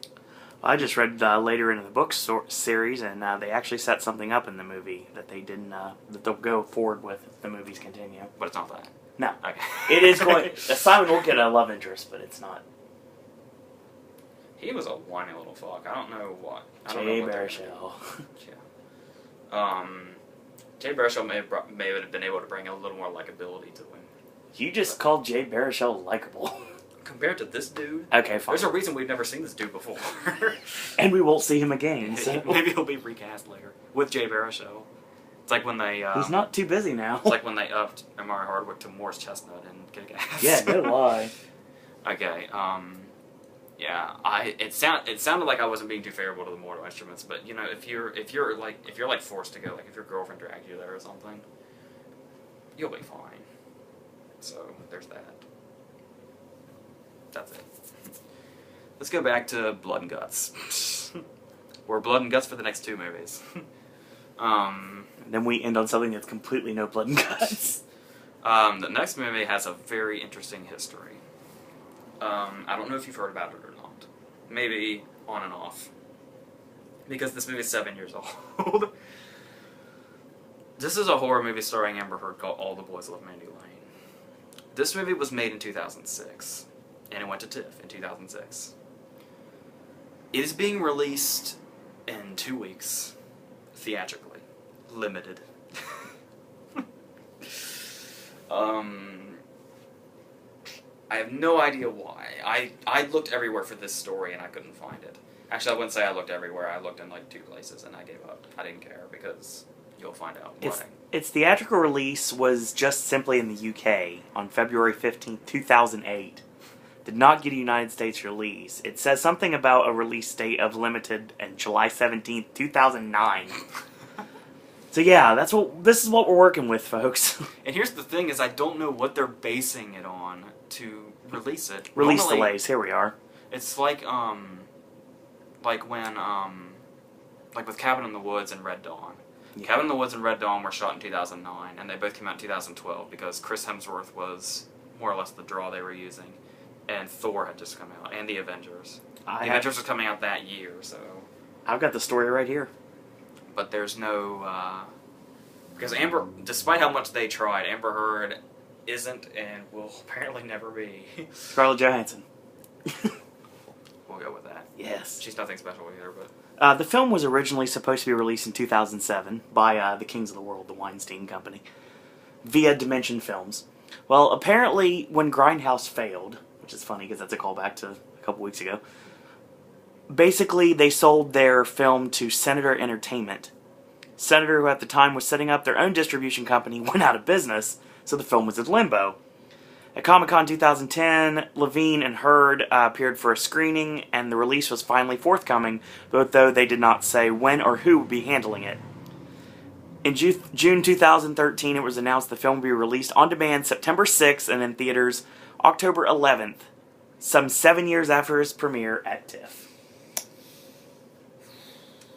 I just read later in the book series, and they actually set something up in the movie that they didn't that they'll go forward with if the movies continue. But it's not that. No. Okay. It is going... Simon will get a love interest, but it's not. He was a whiny little fuck. I don't know what. Jay Baruchel. Yeah. Jay Baruchel may have been able to bring a little more likability to him. You just called Jay Baruchel likable. Compared to this dude? Okay, fine. There's a reason we've never seen this dude before. And we won't see him again. So. Maybe he'll be recast later. With Jay Baruchel. It's like when they... He's not too busy now. It's like when they upped Amari Hardwick to Morris Chestnut and Kick-Ass. Yeah, no lie. Okay, yeah, it sounded like I wasn't being too favorable to the Mortal Instruments, but if you're forced to go, like if your girlfriend dragged you there or something, you'll be fine. So there's that. That's it. Let's go back to Blood and Guts. We're Blood and Guts for the next 2 movies. Then we end on something that's completely no blood and guts. The next movie has a very interesting history. I don't know if you've heard about it or not. Maybe on and off. because this movie is 7 years old. This is a horror movie starring Amber Heard called All the Boys Love Mandy Lane. This movie was made in 2006, and it went to TIFF in 2006. It is being released in 2 weeks, theatrically, limited. I have no idea why. I looked everywhere for this story and I couldn't find it. Actually, I wouldn't say I looked everywhere. I looked in like 2 places and I gave up. I didn't care because you'll find out why. Its theatrical release was just simply in the UK on February 15th, 2008. Did not get a United States release. It says something about a release date of limited and July 17th, 2009. So yeah, this is what we're working with, folks. And here's the thing: is I don't know what they're basing it on to release it. Release Normally, delays. Here we are. It's like when like with Cabin in the Woods and Red Dawn. Yeah. Cabin in the Woods and Red Dawn were shot in 2009, and they both came out in 2012 because Chris Hemsworth was more or less the draw they were using, and Thor had just come out, and the Avengers. The Avengers was coming out that year, so. I've got the story right here. But there's no, because Amber, despite how much they tried, Amber Heard isn't and will apparently never be. Scarlett Johansson. We'll go with that. Yes. She's nothing special either, but. The film was originally supposed to be released in 2007 by the Kings of the World, the Weinstein Company, via Dimension Films. Well, apparently when Grindhouse failed, which is funny because that's a callback to a couple weeks ago, basically they sold their film to Senator Entertainment. Senator, who at the time was setting up their own distribution company, went out of business, so the film was in limbo. At Comic-Con 2010, Levine and Heard appeared for a screening, and the release was finally forthcoming, but though they did not say when or who would be handling it. In June 2013, it was announced the film would be released on demand September 6th and in theaters October 11th, some 7 years after its premiere at TIFF.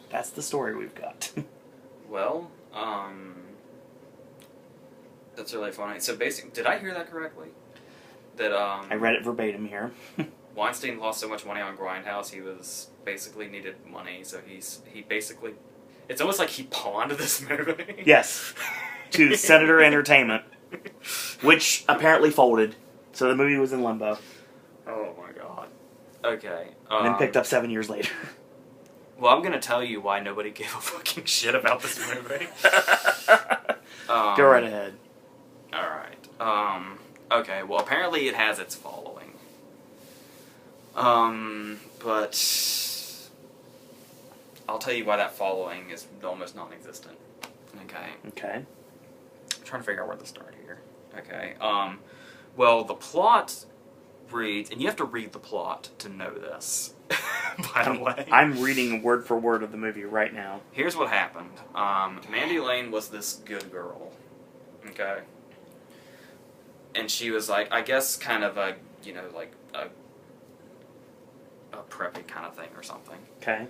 That's the story we've got. Well, that's really funny. So basically, did I hear that correctly? That I read it verbatim here. Weinstein lost so much money on Grindhouse, he was basically needed money, so he basically, it's almost like he pawned this movie. Yes, to Senator Entertainment, which apparently folded, so the movie was in limbo. Oh my god. Okay. And then picked up 7 years later. Well, I'm gonna tell you why nobody gave a fucking shit about this movie. Go right ahead. Alright. Okay, well apparently it has its following. But I'll tell you why that following is almost non-existent. Okay. Okay. I'm trying to figure out where to start here. Okay. Well, the plot reads, and you have to read the plot to know this, by the way. I'm reading word for word of the movie right now. Here's what happened. Mandy Lane was this good girl. Okay. And she was like, I guess kind of a, like a preppy kind of thing or something. Okay.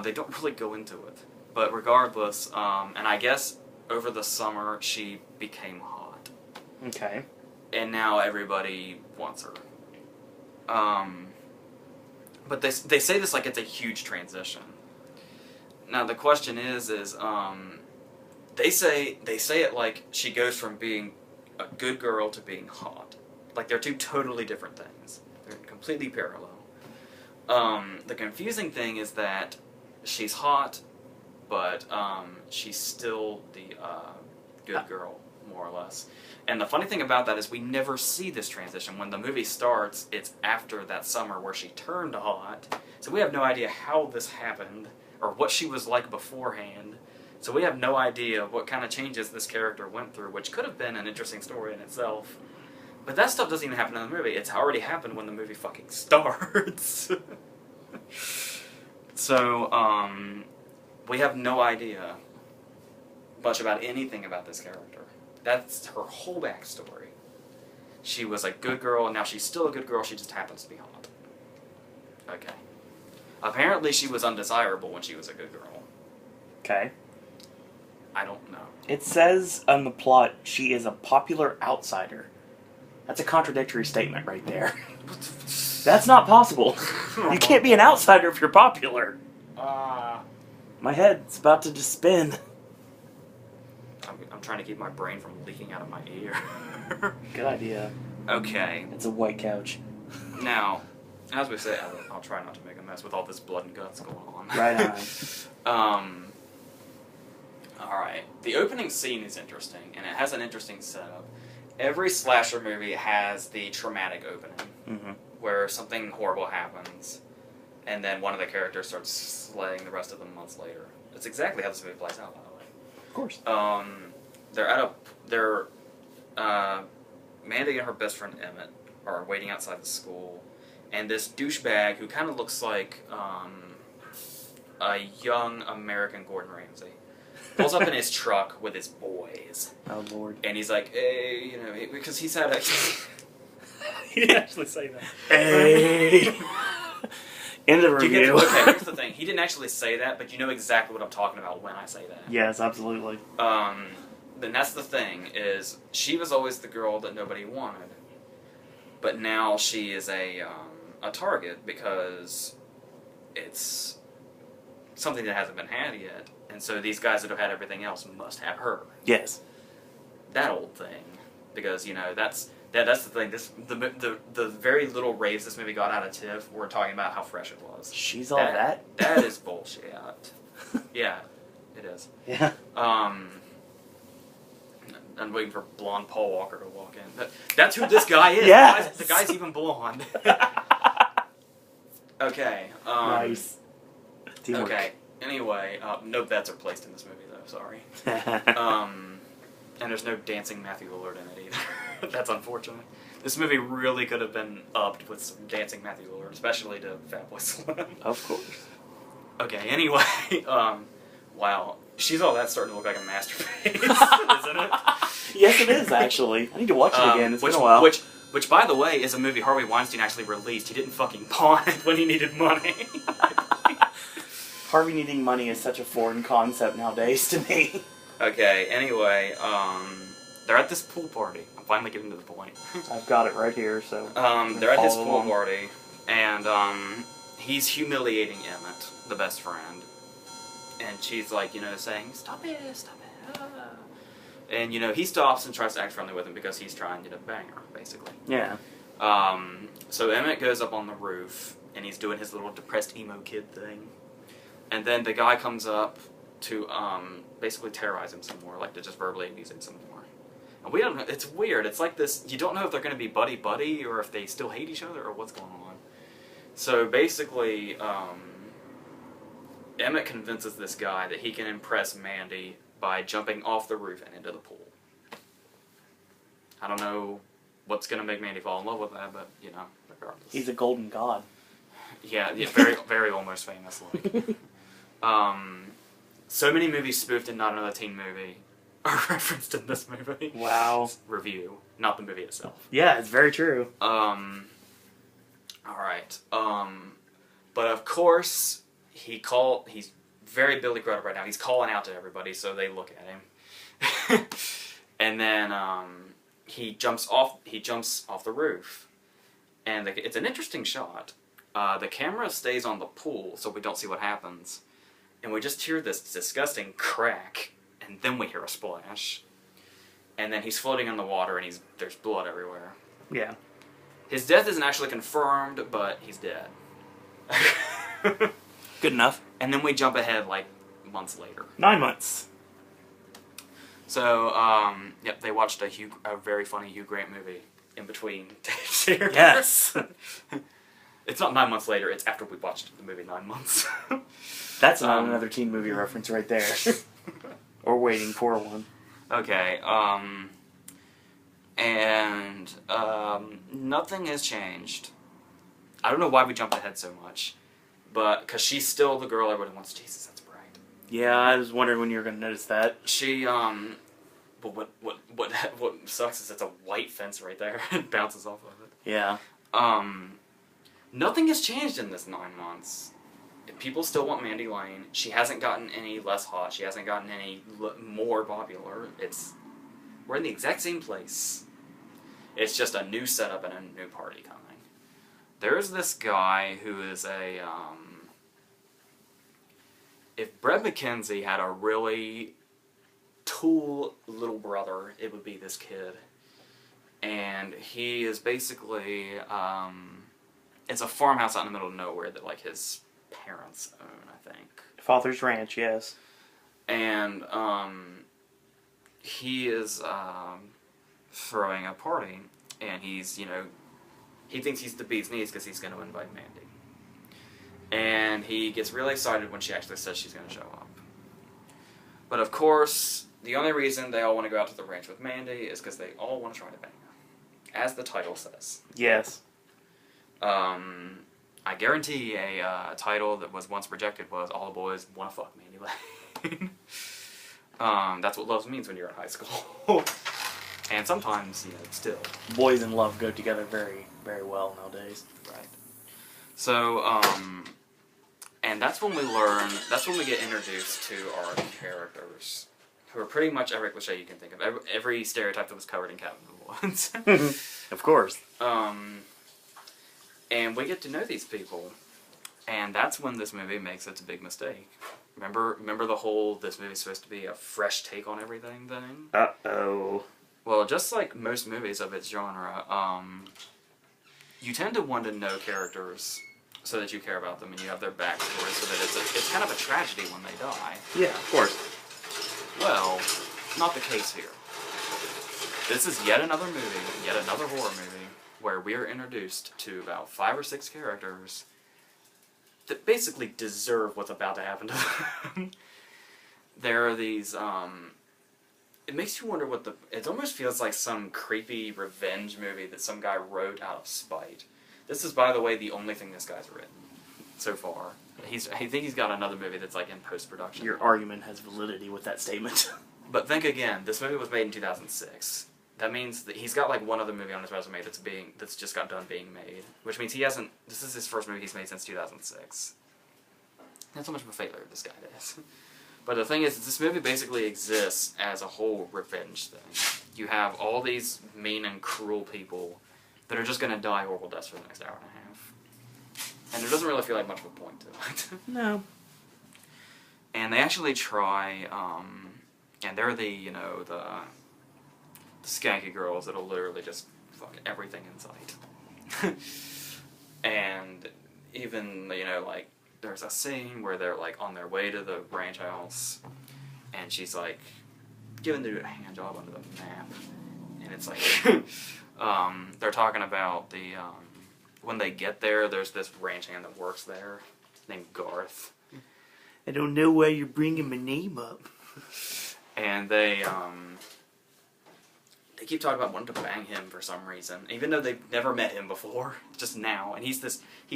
They don't really go into it. But regardless, and I guess over the summer she became hot. Okay. And now everybody wants her. But they say this like it's a huge transition. Now the question is they say it like she goes from being a good girl to being hot. Like they're two totally different things. They're completely parallel. The confusing thing is that she's hot, but she's still the good girl, more or less. And the funny thing about that is we never see this transition. When the movie starts, it's after that summer where she turned hot. So we have no idea how this happened, or what she was like beforehand. So we have no idea what kind of changes this character went through, which could have been an interesting story in itself. But that stuff doesn't even happen in the movie. It's already happened when the movie fucking starts. So, we have no idea much about anything about this character. That's her whole backstory. She was a good girl, and now she's still a good girl, she just happens to be hot. Okay. Apparently she was undesirable when she was a good girl. Okay. I don't know. It says on the plot she is a popular outsider. That's a contradictory statement right there. That's not possible. You can't be an outsider if you're popular. My head's about to just spin. I'm trying to keep my brain from leaking out of my ear. Good idea. Okay. It's a white couch. Now, as we say, I'll try not to make a mess with all this blood and guts going on. Right on. Alright. The opening scene is interesting, and it has an interesting setup. Every slasher movie has the traumatic opening, where something horrible happens, and then one of the characters starts slaying the rest of them months later. That's exactly how this movie plays out, by the way. Of course. Mandy and her best friend Emmett are waiting outside the school, and this douchebag who kind of looks like a young American Gordon Ramsay pulls up in his truck with his boys. Oh, Lord. And he's like, hey, you know, because he's had a... He didn't actually say that. Hey. End of review. Okay, here's the thing. He didn't actually say that, but you know exactly what I'm talking about when I say that. Yes, absolutely. Then that's the thing, is she was always the girl that nobody wanted. But now she is a target because it's something that hasn't been had yet. And so these guys that have had everything else must have her. Yes. That old thing. Because, you know, that's the thing. The very little raves this movie got out of Tiff were talking about how fresh it was. She's all that? That is bullshit. Yeah, it is. Yeah. I'm waiting for blonde Paul Walker to walk in. That's who this guy is. Yes. The guy's even blonde. Okay. Nice. Teamwork. Okay. Anyway, no bets are placed in this movie, though. Sorry. And there's no dancing Matthew Lillard in it either. That's unfortunate. This movie really could have been upped with some dancing Matthew Lillard, especially to Fatboy Slim. Of course. Okay. Anyway, wow. She's all that starting to look like a masterpiece, isn't it? Yes, it is, actually. I need to watch it again. It's been a while. Which, by the way, is a movie Harvey Weinstein actually released. He didn't fucking pawn it when he needed money. Harvey needing money is such a foreign concept nowadays to me. Okay, anyway, they're at this pool party. I'm finally getting to the point. I've got it right here, so... They're at his pool party, and he's humiliating Emmett, the best friend. And she's like, you know, saying, stop it, ah. And, you know, he stops and tries to act friendly with him because he's trying to bang her, basically. Yeah. So Emmett goes up on the roof, and he's doing his little depressed emo kid thing. And then the guy comes up to basically terrorize him some more, like to just verbally abuse him some more. And we don't know, it's weird. It's like this, you don't know if they're going to be buddy-buddy or if they still hate each other or what's going on. So basically, Emmett convinces this guy that he can impress Mandy by jumping off the roof and into the pool. I don't know what's going to make Mandy fall in love with that, but, you know, regardless. He's a golden god. Yeah, very, very almost famous. Like. So many movies spoofed and not another teen movie are referenced in this movie. Wow. Review, not the movie itself. Yeah, it's very true. Alright. But of course, he's very Billy Crudup right now. He's calling out to everybody, so they look at him. And then, he jumps off the roof. And it's an interesting shot. The camera stays on the pool, so we don't see what happens. And we just hear this disgusting crack, and then we hear a splash. And then he's floating in the water, and there's blood everywhere. Yeah. His death isn't actually confirmed, but he's dead. Good enough. And then we jump ahead, like, months later. 9 months. So, yep, they watched a very funny Hugh Grant movie in between takes here. Yes. It's not 9 months later, it's after we watched the movie 9 months. That's not another teen movie reference right there. Or waiting for one. Okay, and nothing has changed. I don't know why we jumped ahead so much, but because she's still the girl everybody wants. Jesus, that's bright. Yeah, I was wondering when you were going to notice that. She, but what sucks is it's a white fence right there. It bounces off of it. Yeah. Nothing has changed in this 9 months. People still want Mandy Lane. She hasn't gotten any less hot. She hasn't gotten any more popular. We're in the exact same place. It's just a new setup and a new party coming. There's this guy who is if Brett McKenzie had a really tool little brother, it would be this kid. And he is basically, it's a farmhouse out in the middle of nowhere that, like, his parents own, I think. Father's Ranch, yes. And, he is, throwing a party, and he's, you know, he thinks he's the bee's knees because he's going to invite Mandy. And he gets really excited when she actually says she's going to show up. But, of course, the only reason they all want to go out to the ranch with Mandy is because they all want to try to bang her. As the title says. Yes. I guarantee a title that was once rejected was All the Boys Want to Fuck Mandy Lane. That's what love means when you're in high school. And sometimes, you know, still. Boys and love go together very, very well nowadays. Right. So, and that's when we get introduced to our characters, who are pretty much every cliche you can think of. Every stereotype that was covered in Cabin in the Woods. Of course. And we get to know these people. And that's when this movie makes its big mistake. Remember the whole, this movie's supposed to be a fresh take on everything thing? Uh-oh. Well, just like most movies of its genre, you tend to want to know characters so that you care about them and you have their backstory so that it's kind of a tragedy when they die. Yeah, of course. Well, not the case here. This is yet another movie, yet another horror movie, where we are introduced to about 5 or 6 characters that basically deserve what's about to happen to them. There are these, it makes you wonder what it almost feels like some creepy revenge movie that some guy wrote out of spite. This is, by the way, the only thing this guy's written so far. I think he's got another movie that's like in post-production. Your argument has validity with that statement. But think again, this movie was made in 2006. That means that he's got like one other movie on his resume that's just got done being made, which means this is his first movie he's made since 2006. That's how much of a failure this guy is. But the thing is, this movie basically exists as a whole revenge thing. You have all these mean and cruel people that are just going to die horrible deaths for the next hour and a half. And there doesn't really feel like much of a point to it. No. And they actually try, and they're the skanky girls that'll literally just fuck everything in sight. And even, like, there's a scene where they're, like, on their way to the ranch house, and she's, like, giving the dude a hand job under the map. And it's like, they're talking about when they get there, there's this ranch hand that works there, named Garth. I don't know why you're bringing my name up. And they keep talking about wanting to bang him for some reason, even though they've never met him before, just now. And he's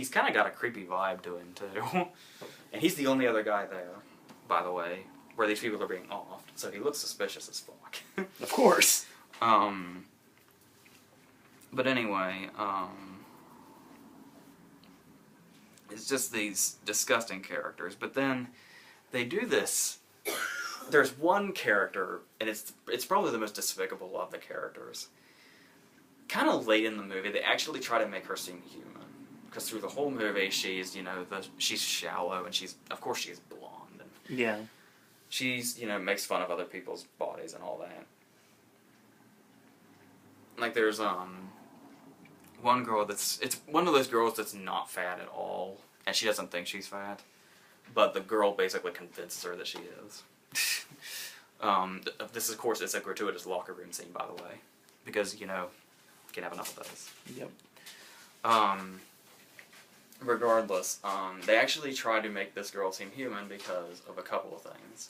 kind of got a creepy vibe to him, too. And he's the only other guy there, by the way, where these people are being offed. So he looks suspicious as fuck. Of course. But anyway, it's just these disgusting characters. But then they do this. There's one character, and it's probably the most despicable of the characters. Kind of late in the movie, they actually try to make her seem human. Because through the whole movie, she's, she's shallow, and she's blonde. And yeah. She's, makes fun of other people's bodies and all that. Like, there's, one girl it's one of those girls that's not fat at all, and she doesn't think she's fat. But the girl basically convinces her that she is. This, of course, is a gratuitous locker room scene, by the way. Because, you can't have enough of those. Yep. Regardless, they actually try to make this girl seem human because of a couple of things.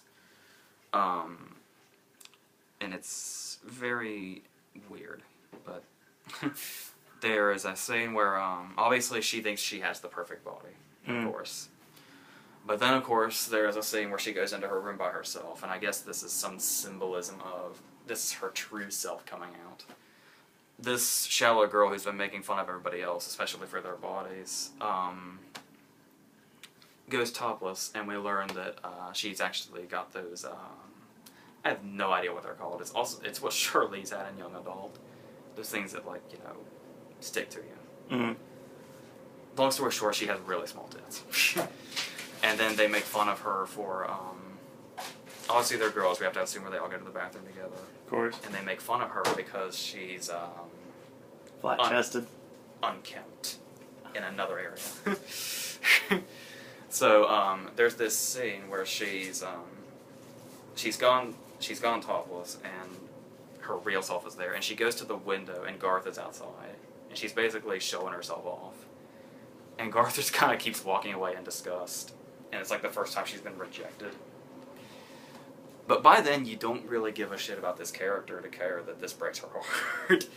And it's very weird, but there is a scene where, obviously she thinks she has the perfect body, of course. But then, of course, there's a scene where she goes into her room by herself, and I guess this is some symbolism of this is her true self coming out. This shallow girl who's been making fun of everybody else, especially for their bodies, goes topless, and we learn that she's actually got those, I have no idea what they're called. It's what Shirley's had in Young Adult. Those things that, like, stick to you. Mm-hmm. Long story short, she has really small tits. And then they make fun of her for, obviously they're girls, we have to assume where they all go to the bathroom together. Of course. And they make fun of her because she's, flat-chested. Unkempt in another area. So, there's this scene where she's gone topless, and her real self is there, and she goes to the window, and Garth is outside, and she's basically showing herself off. And Garth just kind of keeps walking away in disgust, and it's like the first time she's been rejected. But by then, you don't really give a shit about this character to care that this breaks her heart.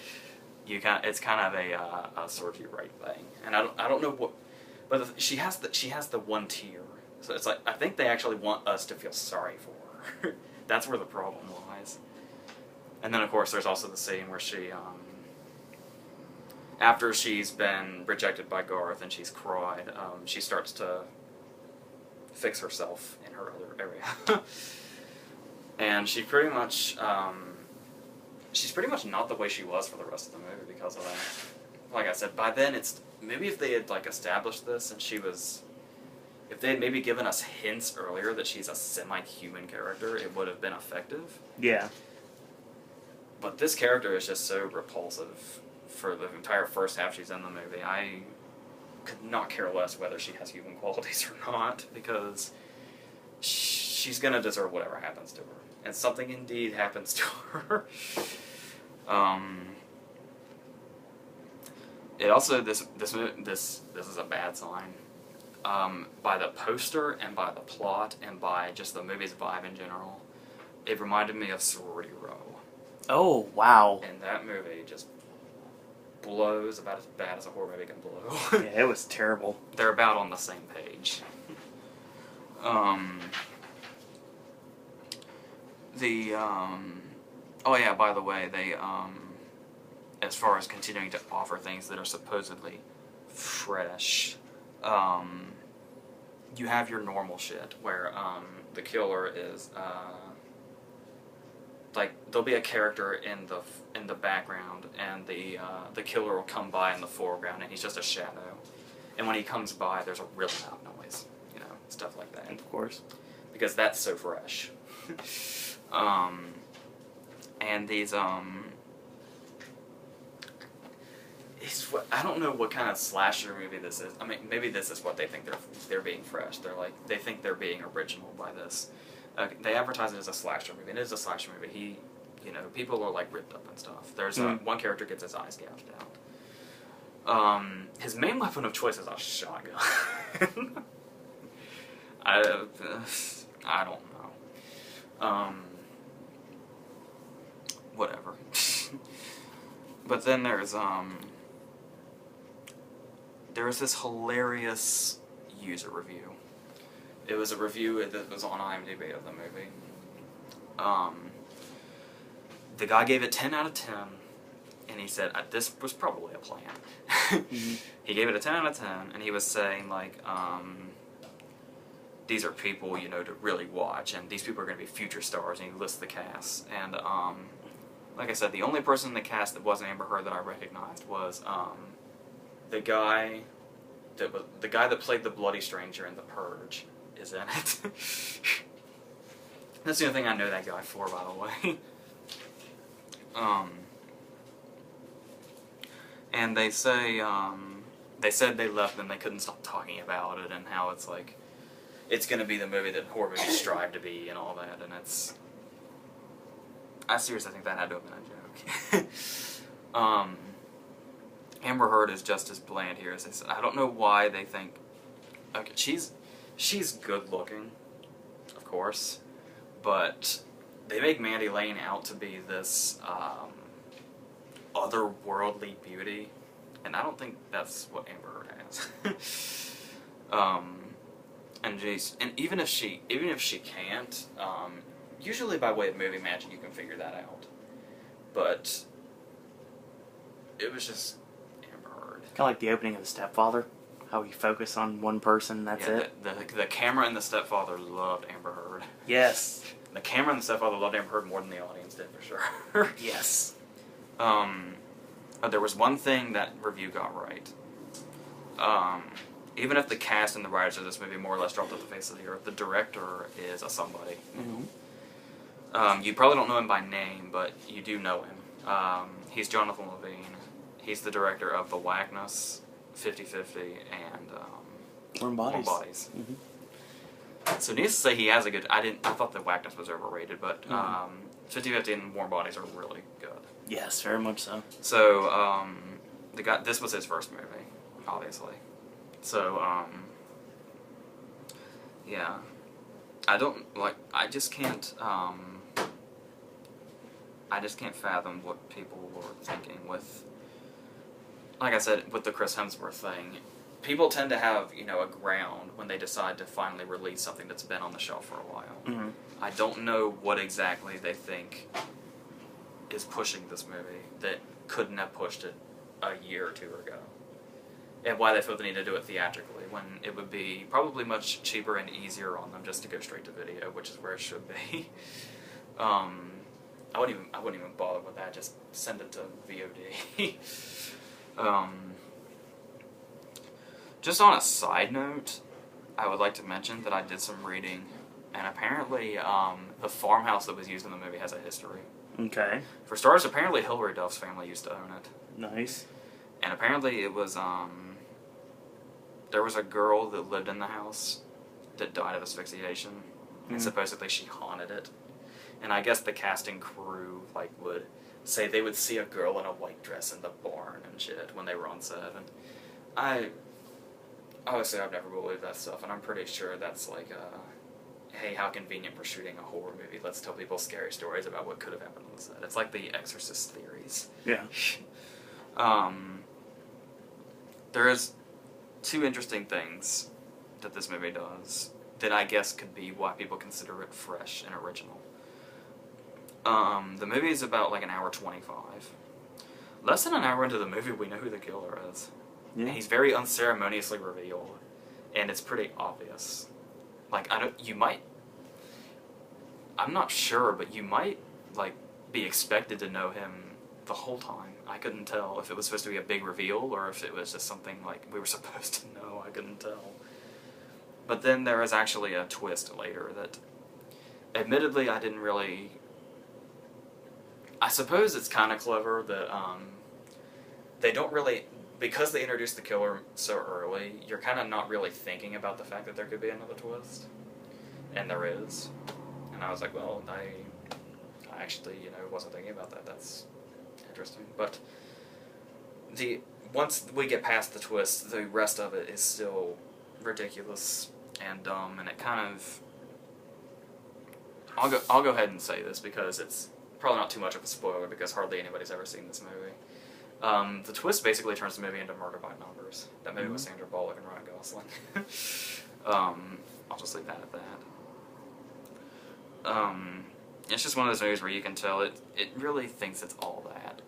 It's kind of a serve you right thing, and I don't know what, but she has the one tear, so it's like I think they actually want us to feel sorry for her. That's where the problem lies. And then of course there's also the scene where she, after she's been rejected by Garth and she's cried, she starts to fix herself in her other area, and she's pretty much not the way she was for the rest of the movie because of that. Like I said, by then it's maybe if they had like established this and if they had maybe given us hints earlier that she's a semi-human character, it would have been effective. Yeah. But this character is just so repulsive for the entire first half she's in the movie. I could not care less whether she has human qualities or not, because she's gonna deserve whatever happens to her. And something indeed happens to her. It also, this is a bad sign. By the poster and by the plot and by just the movie's vibe in general, it reminded me of Sorority Row. Oh, wow. And that movie just blows about as bad as a horror movie can blow. Yeah, it was terrible. They're about on the same page. Oh yeah, by the way, they, as far as continuing to offer things that are supposedly fresh, you have your normal shit, where, the killer is, like, there'll be a character in the background, and the killer will come by in the foreground, and he's just a shadow. And when he comes by, there's a really loud noise, you know, stuff like that. Of course. Because that's so fresh. And these, I don't know what kind of slasher movie this is. I mean, maybe this is what they think they're being fresh. They think they're being original by this. They advertise it as a slasher movie, and it is a slasher movie. People are like ripped up and stuff. There's one character gets his eyes gouged out. His main weapon of choice is a shotgun. I don't know. Whatever. But then there's this hilarious user review. It was a review that was on IMDb of the movie. The guy gave it 10 out of 10, and he said, this was probably a plan. Mm-hmm. He gave it a 10 out of 10, and he was saying, like, these are people, to really watch, and these people are going to be future stars, and he lists the cast. And, like I said, the only person in the cast that wasn't Amber Heard that I recognized was, the guy that played the Bloody Stranger in The Purge is in it. That's the only thing I know that guy for, by the way. And they say, they said they left and they couldn't stop talking about it, and how it's like, it's going to be the movie that horror movies strive to be and all that, and I seriously think that had to have been a joke. Amber Heard is just as bland here as they said. I don't know why they think, okay, she's good looking, of course, but they make Mandy Lane out to be this, otherworldly beauty, and I don't think that's what Amber Heard has. And even if she can't, usually by way of movie magic you can figure that out. But it was just Amber Heard. Kind of like the opening of The Stepfather, how you focus on one person, that's it. The camera in The Stepfather loved Amber Heard. Yes. The camera in The Stepfather loved Amber Heard more than the audience did, for sure. Yes. There was one thing that review got right. even if the cast and the writers of this movie more or less dropped off the face of the earth, the director is a somebody. You probably don't know him by name, but you do know him. He's Jonathan Levine. He's the director of The Whackness, 50/50, and Warm Bodies. Warm Bodies. So needless to say, he has a good. I thought The Whackness was overrated, but 50/50 and Warm Bodies are really good. Yes, very much so. So the guy. This was his first movie, obviously. So yeah, I don't like. I just can't. I just can't fathom what people were thinking with, like I said, with the Chris Hemsworth thing. People tend to have, a ground when they decide to finally release something that's been on the shelf for a while. I don't know what exactly they think is pushing this movie that couldn't have pushed it a year or two ago. And why they feel the need to do it theatrically when it would be probably much cheaper and easier on them just to go straight to video, which is where it should be. I wouldn't even bother with that. Just send it to VOD. Just on a side note, I would like to mention that I did some reading, and apparently the farmhouse that was used in the movie has a history. Okay. For starters, apparently Hilary Duff's family used to own it. Nice. And apparently it was, there was a girl that lived in the house that died of asphyxiation, and supposedly she haunted it. And I guess the casting crew, would say they would see a girl in a white dress in the barn and shit when they were on set. And obviously I've never believed that stuff, and I'm pretty sure that's hey, how convenient for shooting a horror movie. Let's tell people scary stories about what could have happened on the set. It's like the Exorcist theories. Yeah. There is two interesting things that this movie does that I guess could be why people consider it fresh and original. The movie is about an hour 25. Less than an hour into the movie, we know who the killer is. Yeah. And he's very unceremoniously revealed, and it's pretty obvious. I'm not sure, but you might, be expected to know him the whole time. I couldn't tell if it was supposed to be a big reveal, or if it was just something, we were supposed to know. I couldn't tell. But then there is actually a twist later that, admittedly, I didn't really... I suppose it's kind of clever that they don't really... Because they introduced the killer so early, you're kind of not really thinking about the fact that there could be another twist. And there is. And I was like, well, I actually, wasn't thinking about that. That's interesting. But once we get past the twist, the rest of it is still ridiculous and dumb, and it kind of... I'll go ahead and say this because it's probably not too much of a spoiler because hardly anybody's ever seen this movie. The twist basically turns the movie into Murder by Numbers. That movie with Sandra Bullock and Ryan Gosling. I'll just leave that at that. It's just one of those movies where you can tell it really thinks it's all that.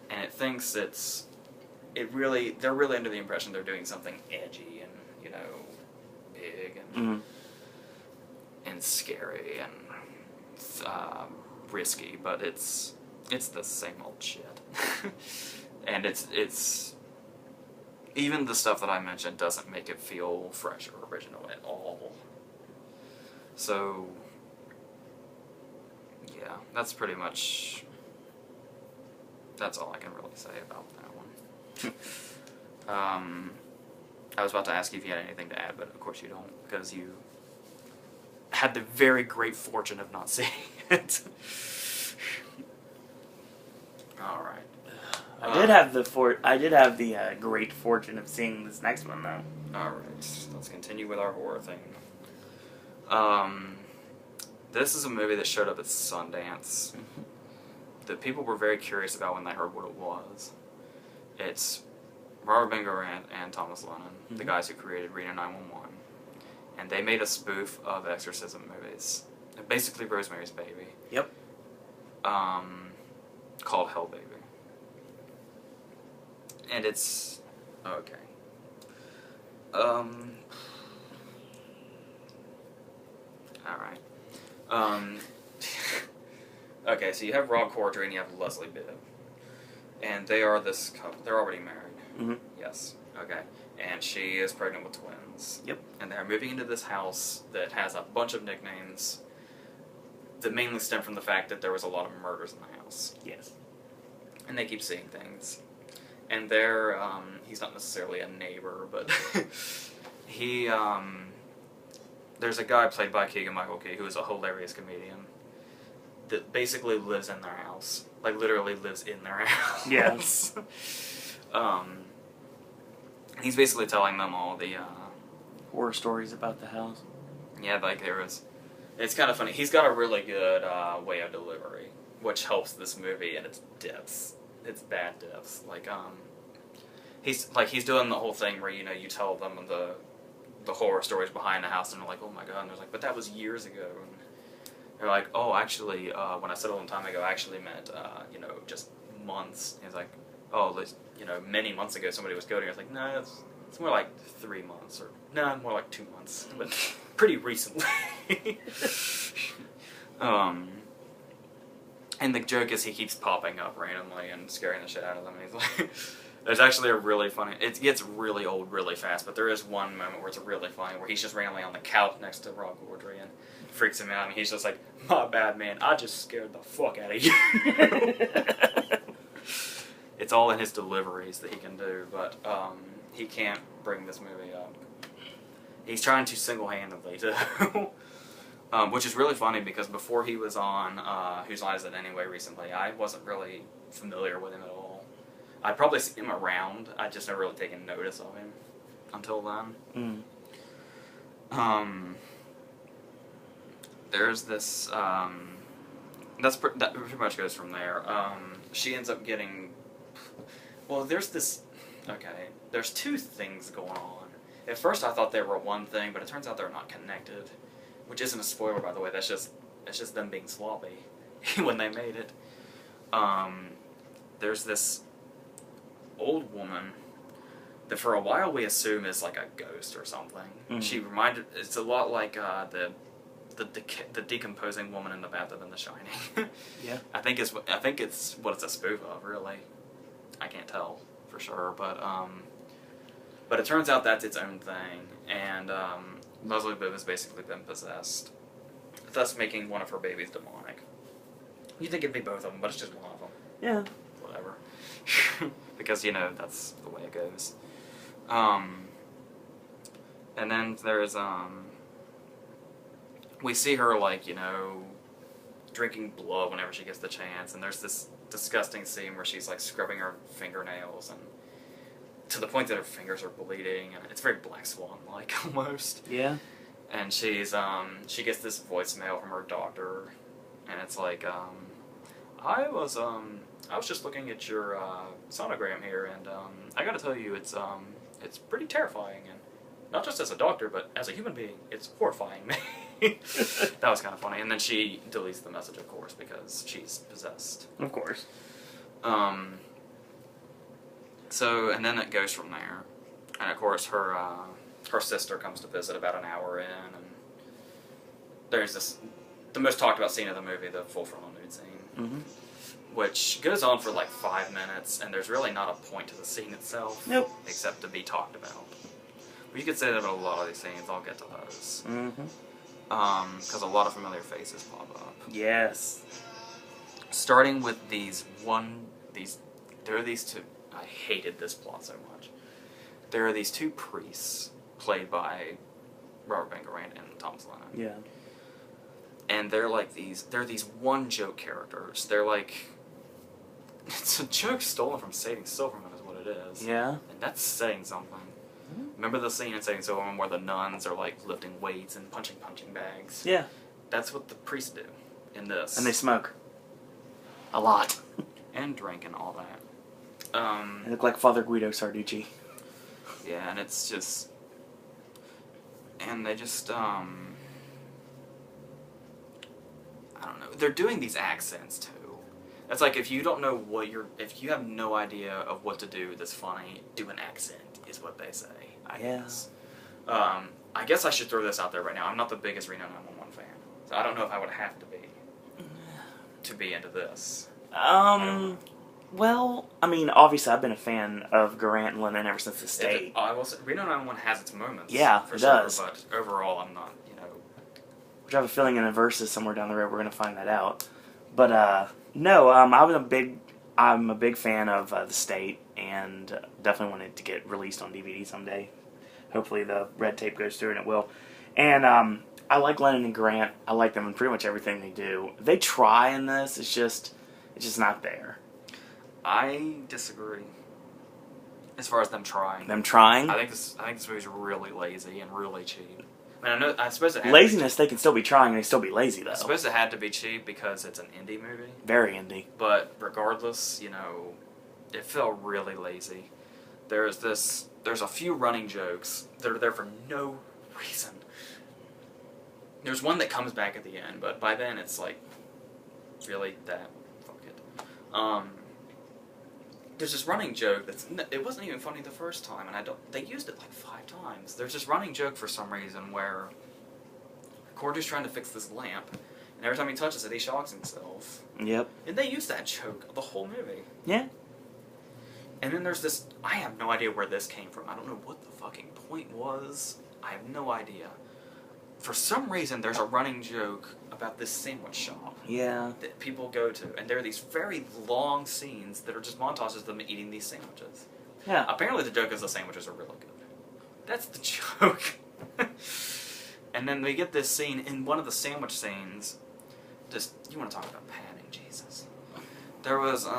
And it thinks they're really under the impression they're doing something edgy and, big and scary and risky, but it's the same old shit. And it's even the stuff that I mentioned doesn't make it feel fresh or original at all. So yeah, that's all I can really say about that one. I was about to ask you if you had anything to add, but of course you don't, because you had the very great fortune of not seeing it. All right. I did have the great fortune of seeing this next one, though. All right. Let's continue with our horror thing. This is a movie that showed up at Sundance that people were very curious about when they heard what it was. It's Robert Bengar and Thomas Lennon, the guys who created Reno 911. And they made a spoof of exorcism movies. Basically Rosemary's Baby. Yep. Called Hell Baby. And it's... okay. Alright. Okay, so you have Rob Corddry and you have Leslie Bibb. And they are this couple. They're already married. Yes. Okay. And she is pregnant with twins. Yep. And they're moving into this house that has a bunch of nicknames that mainly stem from the fact that there was a lot of murders in the house. Yes. And they keep seeing things. And they're, he's not necessarily a neighbor, but he, there's a guy played by Keegan-Michael Key who is a hilarious comedian that basically lives in their house. Like, literally lives in their house. Yes. He's basically telling them all the, horror stories about the house. Yeah, like there was... It's kind of funny. He's got a really good way of delivery, which helps this movie in its depths. It's bad depths. Like, he's doing the whole thing where, you know, you tell them the horror stories behind the house, and they're like, oh my god, and they're like, but that was years ago. And they're like, oh, actually, when I said a long time ago, I actually meant, you know, just months. And he's like, oh, you know, many months ago somebody was coding. I was like, no, it's more like 3 months, or no, more like 2 months, but pretty recently. And the joke is he keeps popping up randomly and scaring the shit out of them. And he's like, there's actually a really funny, it gets really old really fast, but there is one moment where it's really funny, where he's just randomly on the couch next to Rob Corddry and freaks him out, and he's just like, my bad, man, I just scared the fuck out of you. It's all in his deliveries that he can do, but he can't bring this movie up. He's trying to single-handedly do. Which is really funny, because before he was on Whose Line Is It Anyway recently, I wasn't really familiar with him at all. I'd probably seen him around, I'd just never really taken notice of him until then. There's this, that pretty much goes from there. She ends up getting, well, there's this, okay, there's two things going on. At first I thought they were one thing, but it turns out they're not connected. Which isn't a spoiler, by the way. That's just them being sloppy when they made it. There's this old woman that for a while we assume is like a ghost or something. She reminded. It's a lot like the decomposing woman in the bathtub in The Shining. Yeah. I think it's what it's a spoof of. Really, I can't tell for sure, but it turns out that's its own thing, and Leslie Bibb has basically been possessed, thus making one of her babies demonic. You'd think it'd be both of them, but it's just one of them. Yeah. Whatever. Because, you know, that's the way it goes. And then there's, we see her, like, you know, drinking blood whenever she gets the chance, and there's this disgusting scene where she's, like, scrubbing her fingernails, and to the point that her fingers are bleeding, and it's very Black Swan-like, almost. Yeah. And she's, she gets this voicemail from her doctor, and it's like, I was just looking at your, sonogram here, and, I gotta tell you, it's pretty terrifying, and not just as a doctor, but as a human being, it's horrifying me. That was kind of funny, and then she deletes the message, of course, because she's possessed. Of course. So, and then it goes from there. And of course, her sister comes to visit about an hour in, and there's the most talked about scene of the movie, the full frontal nude scene. Which goes on for like 5 minutes, and there's really not a point to the scene itself. Nope. Except to be talked about. But you could say that about a lot of these scenes, I'll get to those. Because a lot of familiar faces pop up. Yes. Starting with there are these two. I hated this plot so much. There are these two priests, played by Robert Bangarang and Thomas Lennon. Yeah. And they're these one-joke characters. They're like, it's a joke stolen from Saving Silverman is what it is. Yeah. And that's saying something. Remember the scene in Saving Silverman where the nuns are like lifting weights and punching bags? Yeah. That's what the priests do in this. And they smoke. A lot. And drink and all that. They look like Father Guido Sarducci. Yeah, and it's just... And they just, I don't know. They're doing these accents, too. It's like, if you don't know if you have no idea of what to do that's funny, do an accent, is what they say, I guess. I guess I should throw this out there right now. I'm not the biggest Reno 911 fan. So I don't know if I would have to be into this. Well, I mean, obviously, I've been a fan of Grant and Lennon ever since the state. I will say, Reno 911 has its moments. Yeah, for it sure, does. But overall, I'm not, Which I have a feeling in a versus somewhere down the road we're going to find that out. But no, I'm a big fan of the state, and definitely want it to get released on DVD someday. Hopefully, the red tape goes through, and it will. And I like Lennon and Grant. I like them in pretty much everything they do. They try in this. It's just not there. I disagree. As far as them trying. Them trying? I think this movie's really lazy and really cheap. I mean, I suppose it had Laziness, they can still be trying and they still be lazy, though. I suppose it had to be cheap because it's an indie movie. Very indie. But regardless, it felt really lazy. There's a few running jokes that are there for no reason. There's one that comes back at the end, but by then it's like, really that, fuck it. There's this running joke it wasn't even funny the first time, and they used it like 5 times. There's this running joke for some reason where Cordy's trying to fix this lamp, and every time he touches it, he shocks himself. Yep. And they use that joke the whole movie. Yeah. And then there's this, I have no idea where this came from. I don't know what the fucking point was. I have no idea. For some reason, there's a running joke about this sandwich shop. Yeah. That people go to. And there are these very long scenes that are just montages of them eating these sandwiches. Yeah. Apparently the joke is the sandwiches are really good. That's the joke. And then we get this scene, in one of the sandwich scenes, you want to talk about padding, Jesus. There was,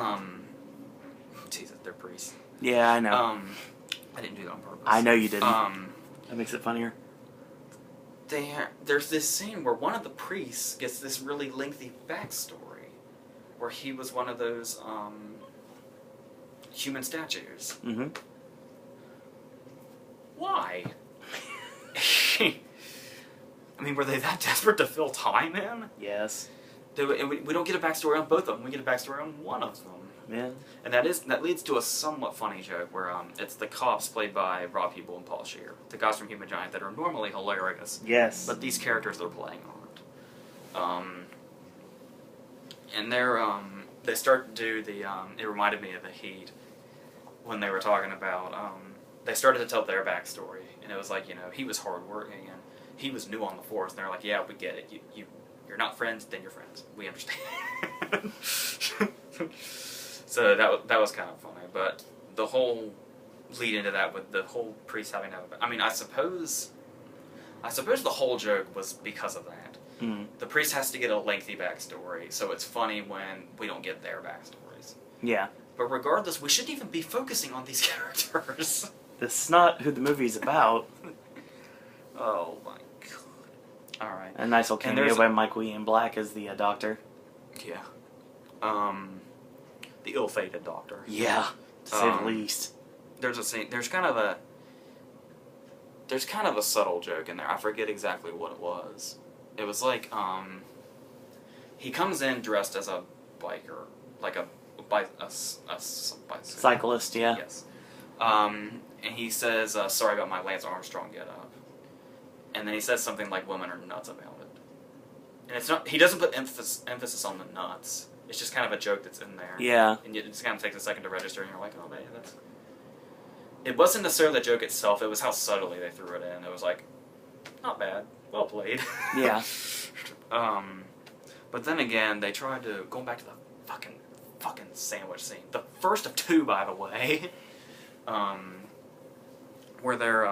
Jesus, they're priests. Yeah, I know. I didn't do that on purpose. I know you didn't. That makes it funnier. There's this scene where one of the priests gets this really lengthy backstory, where he was one of those human statues. Mm-hmm. Why? I mean, were they that desperate to fill time in? Yes. We don't get a backstory on both of them. We get a backstory on one of them. Yeah. And that leads to a somewhat funny joke where it's the cops played by Rob Hubel and Paul Scheer, the guys from Human Giant that are normally hilarious. Yes. But these characters they're playing aren't. And they start to do the it reminded me of The Heat when they were talking about they started to tell their backstory, and it was like, he was hardworking and he was new on the force, and they're like, yeah, we get it. You're not friends, then you're friends. We understand. So that was kind of funny, but the whole lead into that with the whole priest having to have I suppose the whole joke was because of that. Mm. The priest has to get a lengthy backstory, so it's funny when we don't get their backstories. Yeah. But regardless, we shouldn't even be focusing on these characters. That's not who the movie's about. Oh my god. Alright. A nice little cameo by Michael Ian Black as the doctor. Yeah. The ill-fated doctor. Yeah, to say the least. There's a scene. There's kind of a subtle joke in there. I forget exactly what it was. It was like he comes in dressed as a biker, like a cyclist. Yeah. Yes. And he says, "Sorry about my Lance Armstrong get-up," and then he says something like, "Women are nuts about it," and it's not. He doesn't put emphasis on the nuts. It's just kind of a joke that's in there. Yeah. And it just kind of takes a second to register, and you're like, oh, man, that's... It wasn't necessarily the joke itself, it was how subtly they threw it in. It was like, not bad, well played. Yeah. But then again, they tried to... Going back to the fucking sandwich scene. The first of 2, by the way. Where they're...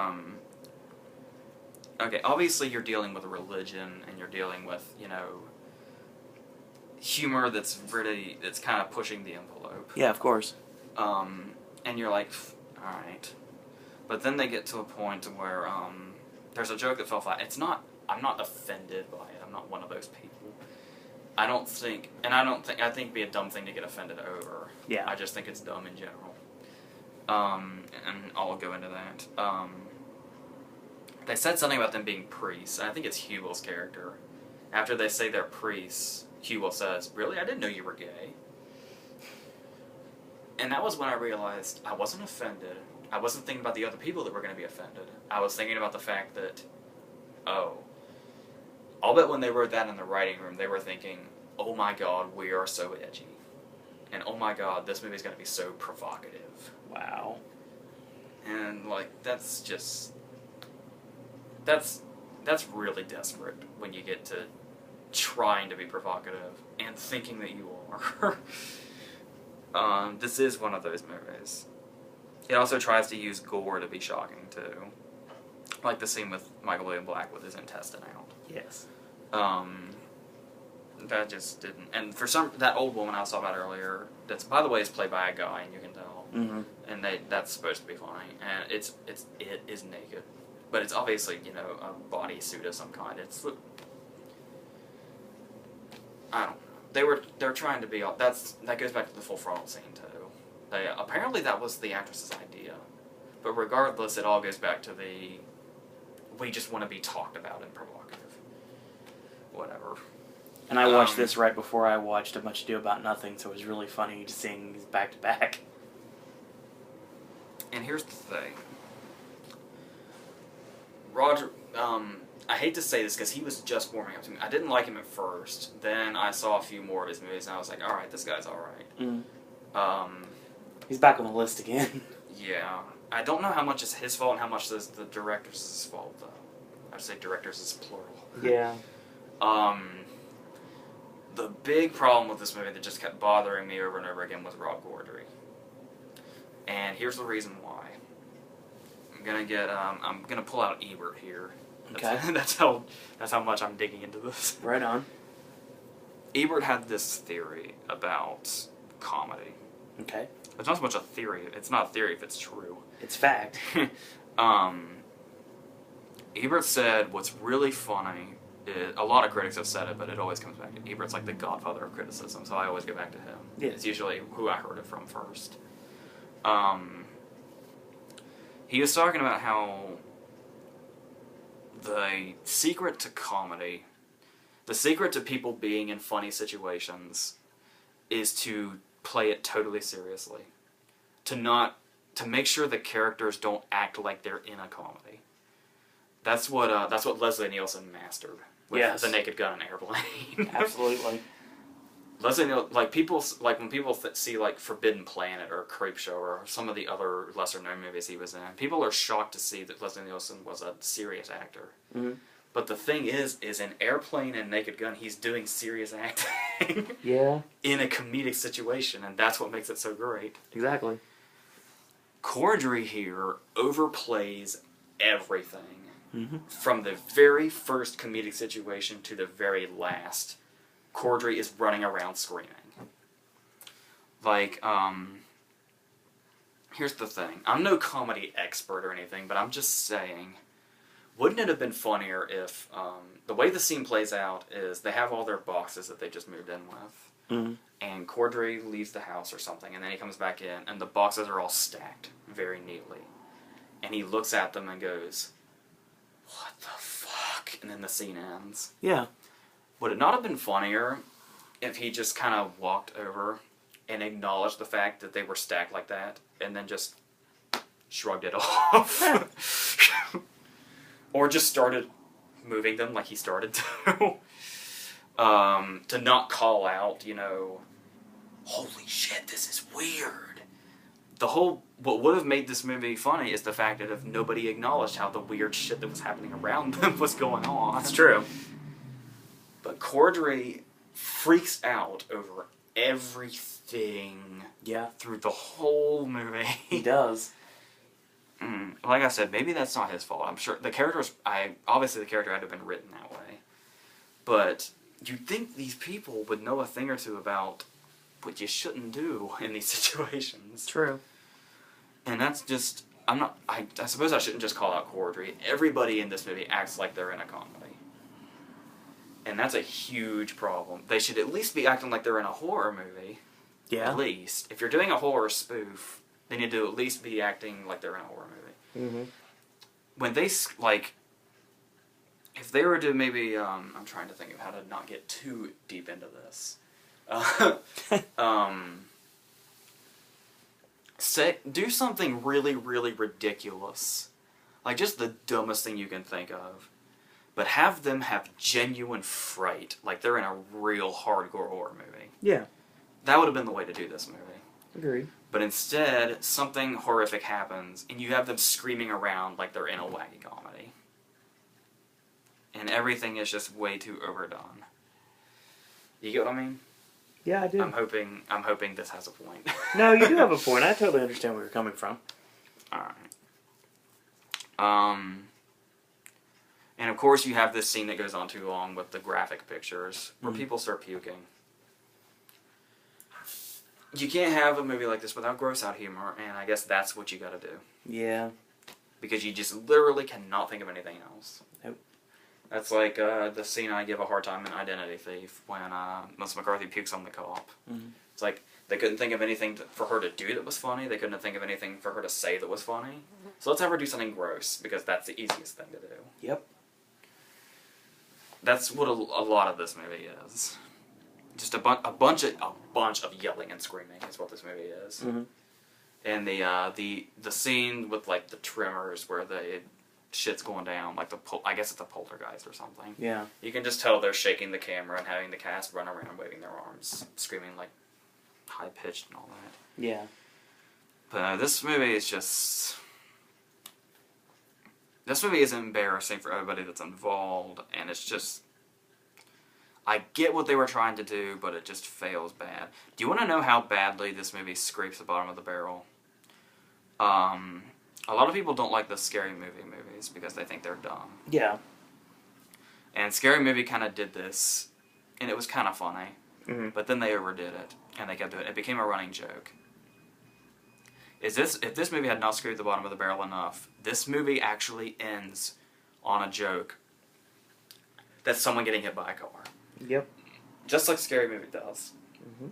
Okay, obviously you're dealing with religion, and you're dealing with, humor that's kind of pushing the envelope. Yeah, of course. And you're like, alright. But then they get to a point where there's a joke that fell flat. I'm not offended by it. I'm not one of those people. I think it'd be a dumb thing to get offended over. Yeah. I just think it's dumb in general. And I'll go into that. They said something about them being priests, and I think it's Hubel's character. After they say they're priests, Hubel says, "Really? I didn't know you were gay." And that was when I realized I wasn't offended. I wasn't thinking about the other people that were going to be offended. I was thinking about the fact that, I'll bet when they wrote that in the writing room, they were thinking, oh my god, we are so edgy. And oh my god, this movie's going to be so provocative. Wow. And, like, that's really desperate when you get to trying to be provocative and thinking that you are. This is one of those movies. It also tries to use gore to be shocking, too. Like the scene with Michael William Black with his intestine out. Yes. That just didn't... And for that old woman I was talking about earlier, that's, by the way, is played by a guy, and you can tell. Mm-hmm. And that's supposed to be funny. And it is naked. But it's obviously, you know, a bodysuit of some kind. It's... I don't know. They were trying to be... That goes back to the full frontal scene, too. Apparently that was the actress's idea. But regardless, it all goes back to we just want to be talked about and provocative. Whatever. And I watched this right before I watched A Much Ado About Nothing, so it was really funny to seeing these back to back. And here's the thing. Roger, I hate to say this because he was just warming up to me. I didn't like him at first. Then I saw a few more of his movies and I was like, alright, this guy's alright. Mm. He's back on the list again. Yeah. I don't know how much is his fault and how much is the director's fault, though. I'd say directors is plural. Yeah. The big problem with this movie that just kept bothering me over and over again was Rob Corddry. And here's the reason why. I'm gonna pull out Ebert here. Okay. That's how much I'm digging into this. Right on. Ebert had this theory about comedy. Okay. It's not so much a theory. It's not a theory if it's true. It's fact. Ebert said what's really funny is, a lot of critics have said it, but it always comes back to Ebert's like the godfather of criticism, so I always go back to him. Yeah. It's usually who I heard it from first. He was talking about how the secret to comedy, the secret to people being in funny situations, is to play it totally seriously. To make sure the characters don't act like they're in a comedy. That's what Leslie Nielsen mastered with The Naked Gun and Airplane. Absolutely. Leslie Nielsen, when people see like Forbidden Planet or Creepshow or some of the other lesser known movies he was in, people are shocked to see that Leslie Nielsen was a serious actor. Mm-hmm. But the thing is in Airplane and Naked Gun, he's doing serious acting. Yeah. In a comedic situation, and that's what makes it so great. Exactly. Corddry here overplays everything. Mm-hmm. From the very first comedic situation to the very last, Corddry is running around screaming. Like, here's the thing. I'm no comedy expert or anything, but I'm just saying, wouldn't it have been funnier if, the way the scene plays out is they have all their boxes that they just moved in with, mm-hmm. and Corddry leaves the house or something, and then he comes back in, and the boxes are all stacked very neatly. And he looks at them and goes, "What the fuck?" And then the scene ends. Yeah. Would it not have been funnier if he just kind of walked over and acknowledged the fact that they were stacked like that, and then just shrugged it off? Or just started moving them like he started to. To not call out, holy shit, this is weird. What would have made this movie funny is the fact that if nobody acknowledged how the weird shit that was happening around them was going on. That's true. But Corddry freaks out over everything. Yeah. Through the whole movie. He does. Like I said, maybe that's not his fault. I'm sure obviously the character had to have been written that way. But you'd think these people would know a thing or two about what you shouldn't do in these situations. True. And that's just, I suppose I shouldn't just call out Corddry. Everybody in this movie acts like they're in a comedy. And that's a huge problem. They should at least be acting like they're in a horror movie. Yeah. At least. If you're doing a horror spoof, they need to at least be acting like they're in a horror movie. Mm-hmm. When they, if they were to maybe, I'm trying to think of how to not get too deep into this. Do something really, really ridiculous. Like just the dumbest thing you can think of. But have them have genuine fright, like they're in a real hardcore horror movie. Yeah. That would have been the way to do this movie. Agreed. But instead, something horrific happens, and you have them screaming around like they're in a wacky comedy. And everything is just way too overdone. You get what I mean? Yeah, I do. I'm hoping this has a point. No, you do have a point. I totally understand where you're coming from. Alright. And of course you have this scene that goes on too long with the graphic pictures, where people start puking. You can't have a movie like this without gross out humor, and I guess that's what you gotta do. Yeah. Because you just literally cannot think of anything else. Nope. That's like the scene I give a hard time in Identity Thief when Melissa McCarthy pukes on the cop. Mm-hmm. It's like they couldn't think of anything for her to do that was funny. They couldn't think of anything for her to say that was funny. So let's have her do something gross, because that's the easiest thing to do. Yep. That's what a lot of this movie is. Just a bunch of yelling and screaming is what this movie is. Mm-hmm. And the scene with like the tremors where the shit's going down, like I guess it's a poltergeist or something. Yeah. You can just tell they're shaking the camera and having the cast run around waving their arms, screaming like high pitched and all that. Yeah. But this movie is embarrassing for everybody that's involved, and it's just, I get what they were trying to do, but it just fails bad. Do you want to know how badly this movie scrapes the bottom of the barrel? A lot of people don't like the Scary Movie movies because they think they're dumb. Yeah. And Scary Movie kind of did this, and it was kind of funny, but then they overdid it, and they kept doing it. It became a running joke. If this movie had not scraped the bottom of the barrel enough, this movie actually ends on a joke that's someone getting hit by a car. Yep. Just like Scary Movie does. Mm-hmm.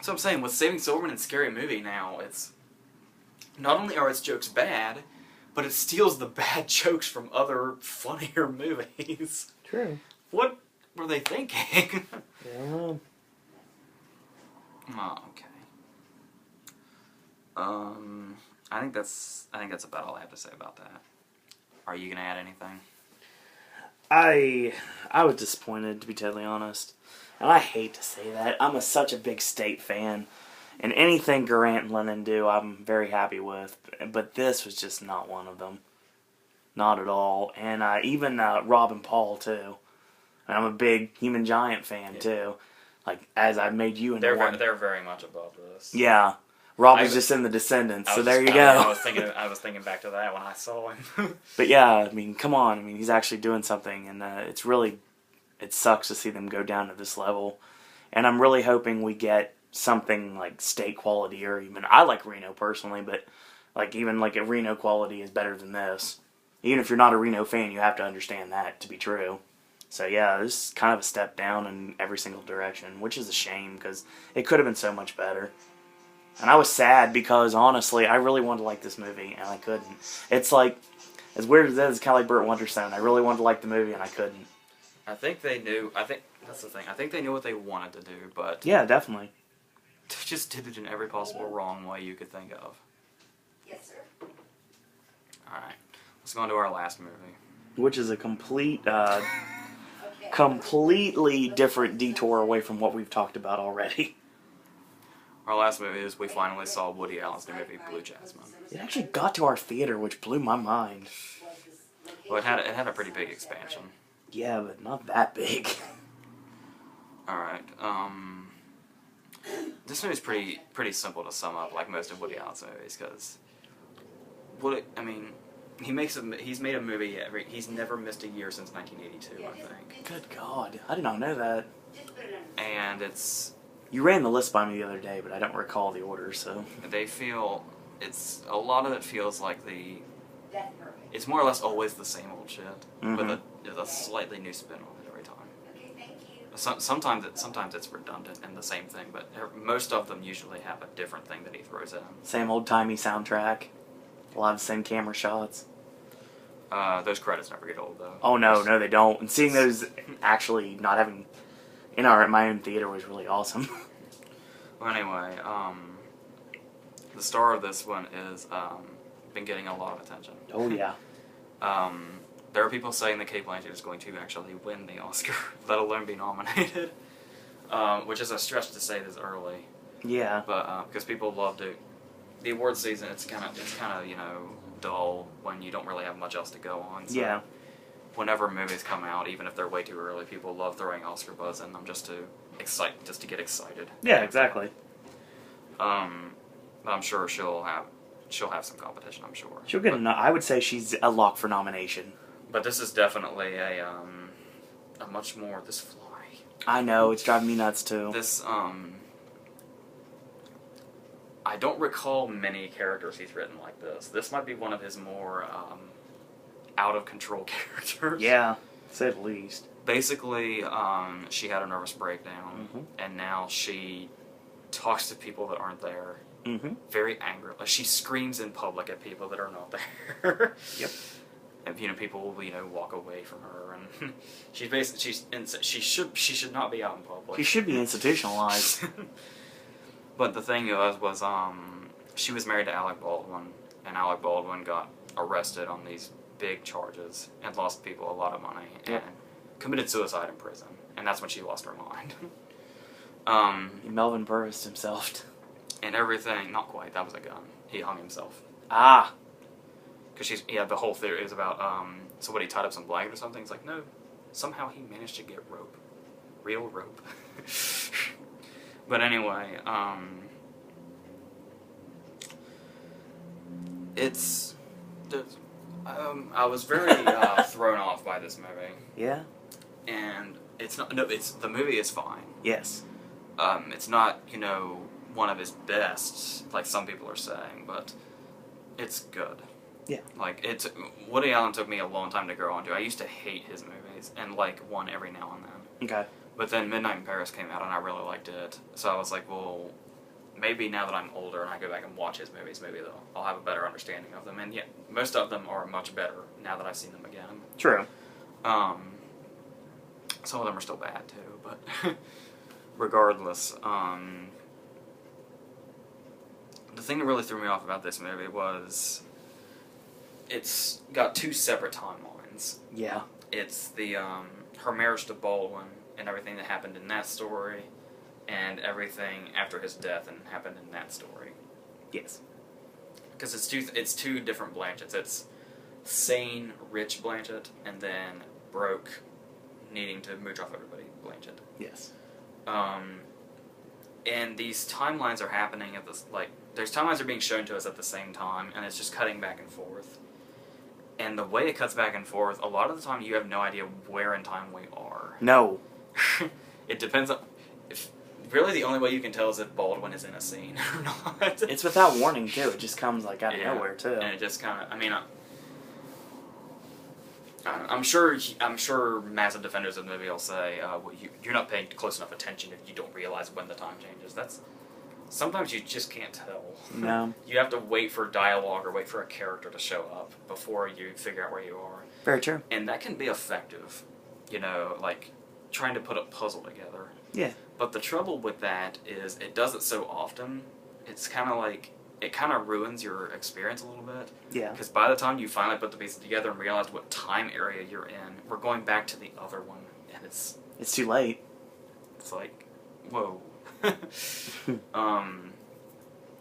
So I'm saying, with Saving Silverman and Scary Movie now, it's not only are its jokes bad, but it steals the bad jokes from other funnier movies. True. What were they thinking? Yeah. Oh, okay. I think that's about all I have to say about that. Are you gonna add anything? I was disappointed, to be totally honest. And I hate to say that. I'm such a big State fan. And anything Grant and Lennon do, I'm very happy with. But this was just not one of them. Not at all. And even Rob and Paul, too. And I'm a big Human Giant fan, too. Like, as I made you into one. They're very much above this. Yeah. Rob was just in The Descendants, so there you go. I was thinking back to that when I saw him. But yeah, I mean, come on. I mean, he's actually doing something, and it sucks to see them go down to this level. And I'm really hoping we get something like State quality, or even, I like Reno personally, but like even like a Reno quality is better than this. Even if you're not a Reno fan, you have to understand that to be true. So yeah, this is kind of a step down in every single direction, which is a shame because it could have been so much better. And I was sad because, honestly, I really wanted to like this movie, and I couldn't. It's like, as weird as it is, kind of like Burt Wonderstone. I really wanted to like the movie, and I couldn't. I think that's the thing. I think they knew what they wanted to do, but yeah, definitely. They just did it in every possible wrong way you could think of. Yes, sir. Alright, let's go on to our last movie. Which is a completely different detour away from what we've talked about already. Our last movie is we finally saw Woody Allen's new movie, Blue Jasmine. It actually got to our theater, which blew my mind. Well, it had a pretty big expansion. Yeah, but not that big. Alright, this movie's pretty simple to sum up, like most of Woody Allen's movies, because he's made a movie he's never missed a year since 1982, I think. Good God, I did not know that. And you ran the list by me the other day, but I don't recall the order, so. A lot of it feels like it's more or less always the same old shit, with a slightly new spin on it every time. Sometimes it's redundant and the same thing, but most of them usually have a different thing that he throws in. Same old-timey soundtrack. A lot of the same camera shots. Those credits never get old, though. Oh, no, they don't. And seeing those actually not having in my own theater was really awesome. Well, anyway, the star of this one is been getting a lot of attention. Oh, yeah. There are people saying that Kate Blanchett is going to actually win the Oscar, let alone be nominated. which is a stretch to say this early. Yeah. But because people love to, the award season, it's kind of dull when you don't really have much else to go on. So Yeah. whenever movies come out, even if they're way too early, people love throwing Oscar buzz in them just to get excited. Yeah, exactly. But I'm sure she'll have some competition. I'm sure She'll get. I would say she's a lock for nomination. But this is definitely a much more this fly. I know, it's driving me nuts too. This I don't recall many characters he's written like this. This might be one of his more out of control characters. Yeah, to say the least. Basically, she had a nervous breakdown, and now she talks to people that aren't there. Very angry. Like, she screams in public at people that are not there. Yep. And people will walk away from her, and she should not be out in public. She should be institutionalized. But the thing was she was married to Alec Baldwin, and Alec Baldwin got arrested on these big charges and lost people a lot of money and committed suicide in prison, and that's when she lost her mind. Melvin Purvis himself. And everything, not quite, that was a gun. He hung himself. Ah. Because the whole theory is about, so what, he tied up some blanket or something? It's like, no, somehow he managed to get rope. Real rope. But anyway, it's, I was very thrown off by this movie. Yeah? And the movie is fine. Yes. It's not, one of his best, like some people are saying, but it's good. Yeah. Like, Woody Allen took me a long time to grow onto. I used to hate his movies and like one every now and then. Okay. But then Midnight in Paris came out and I really liked it. So I was like, well, maybe now that I'm older and I go back and watch his movies, maybe I'll have a better understanding of them. And yeah, most of them are much better now that I've seen them again. True. Some of them are still bad too, but regardless, the thing that really threw me off about this movie was it's got two separate timelines. Yeah. It's the her marriage to Baldwin and everything that happened in that story, and everything after his death and happened in that story. Yes. Because it's two different Blanchetts. It's sane, rich Blanchett, and then broke, needing to mooch off everybody Blanchett. Yes. And these timelines are happening at this, there's timelines are being shown to us at the same time, and it's just cutting back and forth. And the way it cuts back and forth, a lot of the time you have no idea where in time we are. No. It depends on... Really, the only way you can tell is if Baldwin is in a scene or not. It's without warning, too. It just comes, out of nowhere, too. And it just kind of... I'm sure massive defenders of the movie will say, you're not paying close enough attention if you don't realize when the time changes. Sometimes you just can't tell. No. You have to wait for dialogue or wait for a character to show up before you figure out where you are. Very true. And that can be effective, trying to put a puzzle together. Yeah. But the trouble with that is it does it so often, it's kind of it kind of ruins your experience a little bit. Yeah. Because by the time you finally put the pieces together and realize what time area you're in, we're going back to the other one, and it's too late. It's like, whoa. And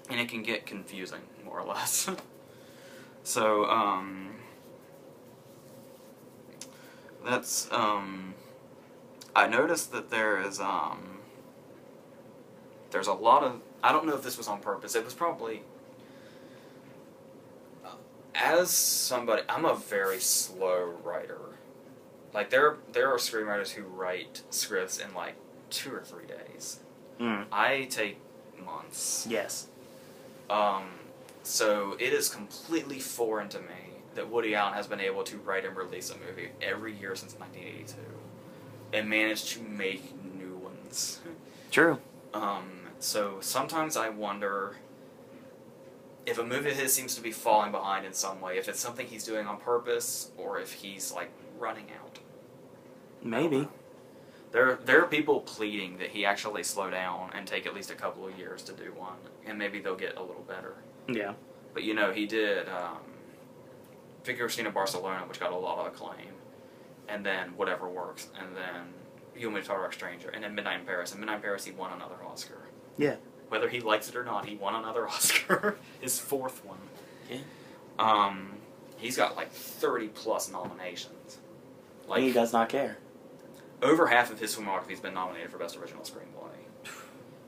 it can get confusing, more or less. So, that's, I noticed that there's a lot of, I don't know if this was on purpose, it was probably, as somebody, I'm a very slow writer. There are screenwriters who write scripts in 2 or 3 days. I take months. Yes. So it is completely foreign to me that Woody Allen has been able to write and release a movie every year since 1982 and managed to make new ones. True. So sometimes I wonder if a movie of his seems to be falling behind in some way, if it's something he's doing on purpose or if he's running out. Maybe. There are people pleading that he actually slow down and take at least a couple of years to do one, and maybe they'll get a little better. Yeah. But he did Vicky Cristina Barcelona, which got a lot of acclaim, and then Whatever Works, and then You Want Me to Talk About Stranger, and then Midnight in Paris. In Midnight in Paris, he won another Oscar. Yeah. Whether he likes it or not, he won another Oscar. His 4th one. Yeah. He's got like 30 plus nominations. Like, he does not care. Over half of his filmography has been nominated for Best Original Screenplay.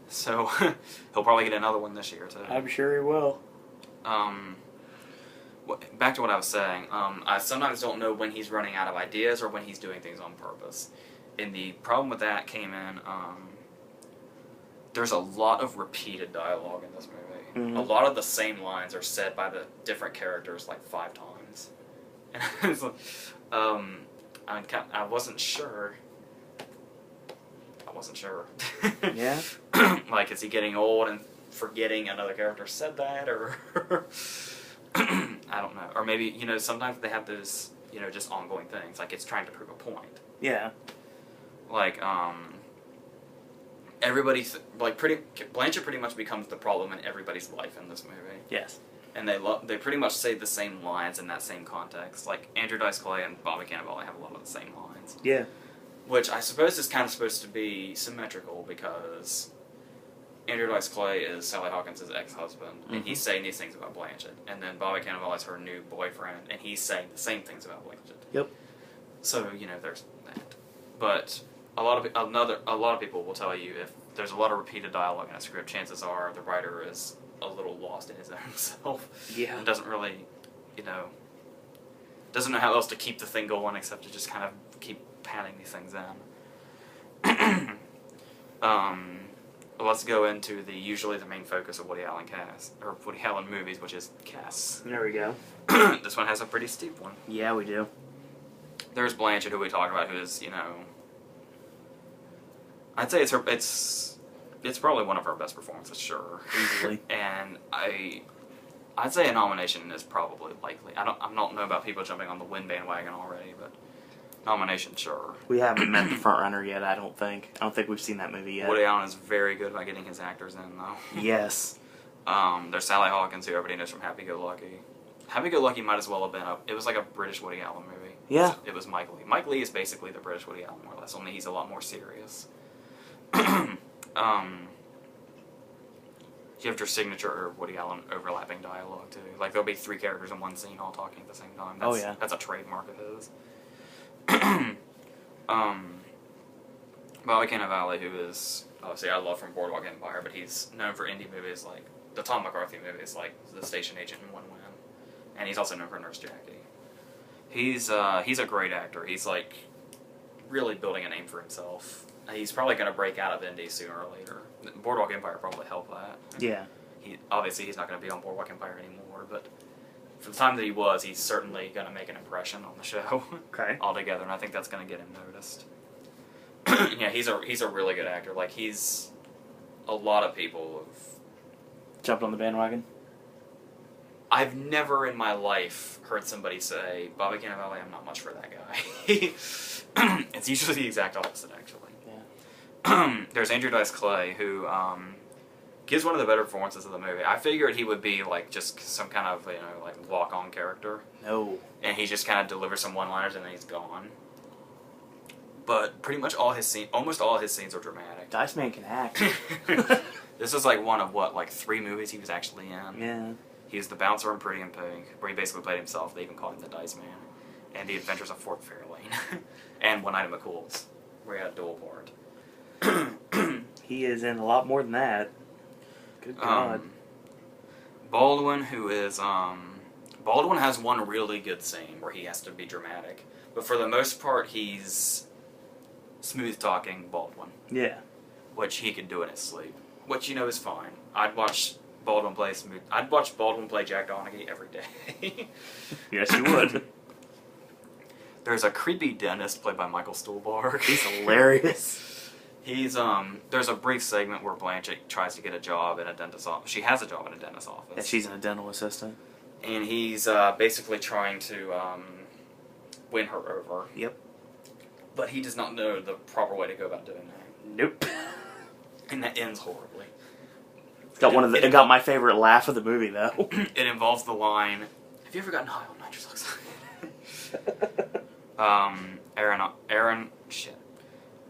So he'll probably get another one this year too. I'm sure he will. Back to what I was saying. I sometimes don't know when he's running out of ideas or when he's doing things on purpose. And the problem with that came in. There's a lot of repeated dialogue in this movie. Mm-hmm. A lot of the same lines are said by the different characters like 5 times. And it's like, I wasn't sure. Yeah. Like, is he getting old and forgetting another character said that, or I don't know. Or maybe, sometimes they have those, just ongoing things. Like, it's trying to prove a point. Yeah. Like, Blanchett pretty much becomes the problem in everybody's life in this movie. Yes. And they pretty much say the same lines in that same context. Like, Andrew Dice Clay and Bobby Cannavale have a lot of the same lines. Yeah. Which I suppose is kind of supposed to be symmetrical, because Andrew Dice Clay is Sally Hawkins' ex-husband, and he's saying these things about Blanchett. And then Bobby Cannavale is her new boyfriend, and he's saying the same things about Blanchett. Yep. So, there's that. But a lot of people will tell you if there's a lot of repeated dialogue in a script, chances are the writer is a little lost in his own self. Yeah. And doesn't really, doesn't know how else to keep the thing going except to just kind of keep padding these things in. Let's go into usually the main focus of Woody Allen movies, which is casts. There we go. This one has a pretty steep one. Yeah, we do. There's Blanchett, who we talked about, who is, I'd say it's probably one of her best performances, sure. Easily. And I'd say a nomination is probably likely. I don't know about people jumping on the win bandwagon already, but nomination, sure. We haven't met the front runner yet, I don't think. I don't think we've seen that movie yet. Woody Allen is very good about getting his actors in, though. Yes. There's Sally Hawkins, who everybody knows from Happy Go Lucky. Happy Go Lucky might as well have been it was like a British Woody Allen movie. Yeah. It was Mike Leigh. Mike Leigh is basically the British Woody Allen, more or less, only he's a lot more serious. You have your signature Woody Allen overlapping dialogue, too. Like, there'll be 3 characters in one scene all talking at the same time. That's a trademark of his. Bobby Cannavale, who is, obviously I love from Boardwalk Empire, but he's known for indie movies like the Tom McCarthy movies, like The Station Agent and One Win. And he's also known for Nurse Jackie. He's a great actor. He's, like, really building a name for himself. He's probably going to break out of indie sooner or later. Boardwalk Empire probably helped that. Yeah. Obviously, he's not going to be on Boardwalk Empire anymore, but for the time that he was, he's certainly going to make an impression on the show. Okay. Altogether, and I think that's going to get him noticed. Yeah, he's a really good actor. Like, a lot of people have jumped on the bandwagon. I've never in my life heard somebody say, Bobby Cannavale, I'm not much for that guy. It's usually the exact opposite, actually. Yeah. There's Andrew Dice Clay, who gives one of the better performances of the movie. I figured he would be like just some kind of like walk-on character. No. And he just kind of delivers some one-liners and then he's gone. But pretty much almost all his scenes are dramatic. Dice Man can act. This is like one of 3 movies he was actually in. Yeah. He was the bouncer in Pretty in Pink, where he basically played himself. They even called him the Dice Man. And The Adventures of Fort Fairlane. And One Night at McCool's, where he had a dual part. He is in a lot more than that. Good God. Baldwin, Baldwin has one really good scene where he has to be dramatic. But for the most part, he's smooth-talking Baldwin. Yeah. Which he could do in his sleep. Which, is fine. I'd watch Baldwin play Jack Donaghy every day. Yes, you would. There's a creepy dentist played by Michael Stuhlbarg. He's hilarious. There's a brief segment where Blanchett tries to get a job in a dentist's office. She has a job in a dentist's office. Yeah, she's a dental assistant. And he's basically trying to win her over. Yep. But he does not know the proper way to go about doing that. Nope. And that ends horribly. It got my favorite laugh of the movie, though. It involves the line, "Have you ever gotten high on nitrous oxide?"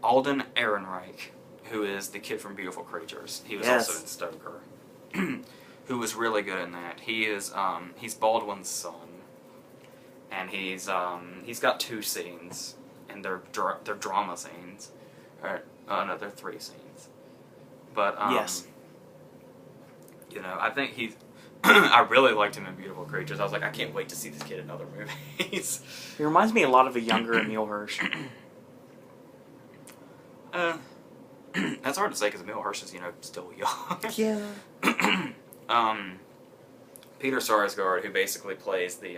Alden Ehrenreich, who is the kid from Beautiful Creatures. He was Yes. also in Stoker, who was really good in that. He is he's Baldwin's son, and he's got 2 scenes, and they're drama scenes, or no, they're 3 scenes. But Yes. you know, I think he's. I really liked him in Beautiful Creatures. I was like, I can't wait to see this kid in other movies. He reminds me a lot of a younger Emil Hirsch. That's hard to say because Emil Hirsch is, you know, still young. Yeah. Peter Sarsgaard, who basically plays the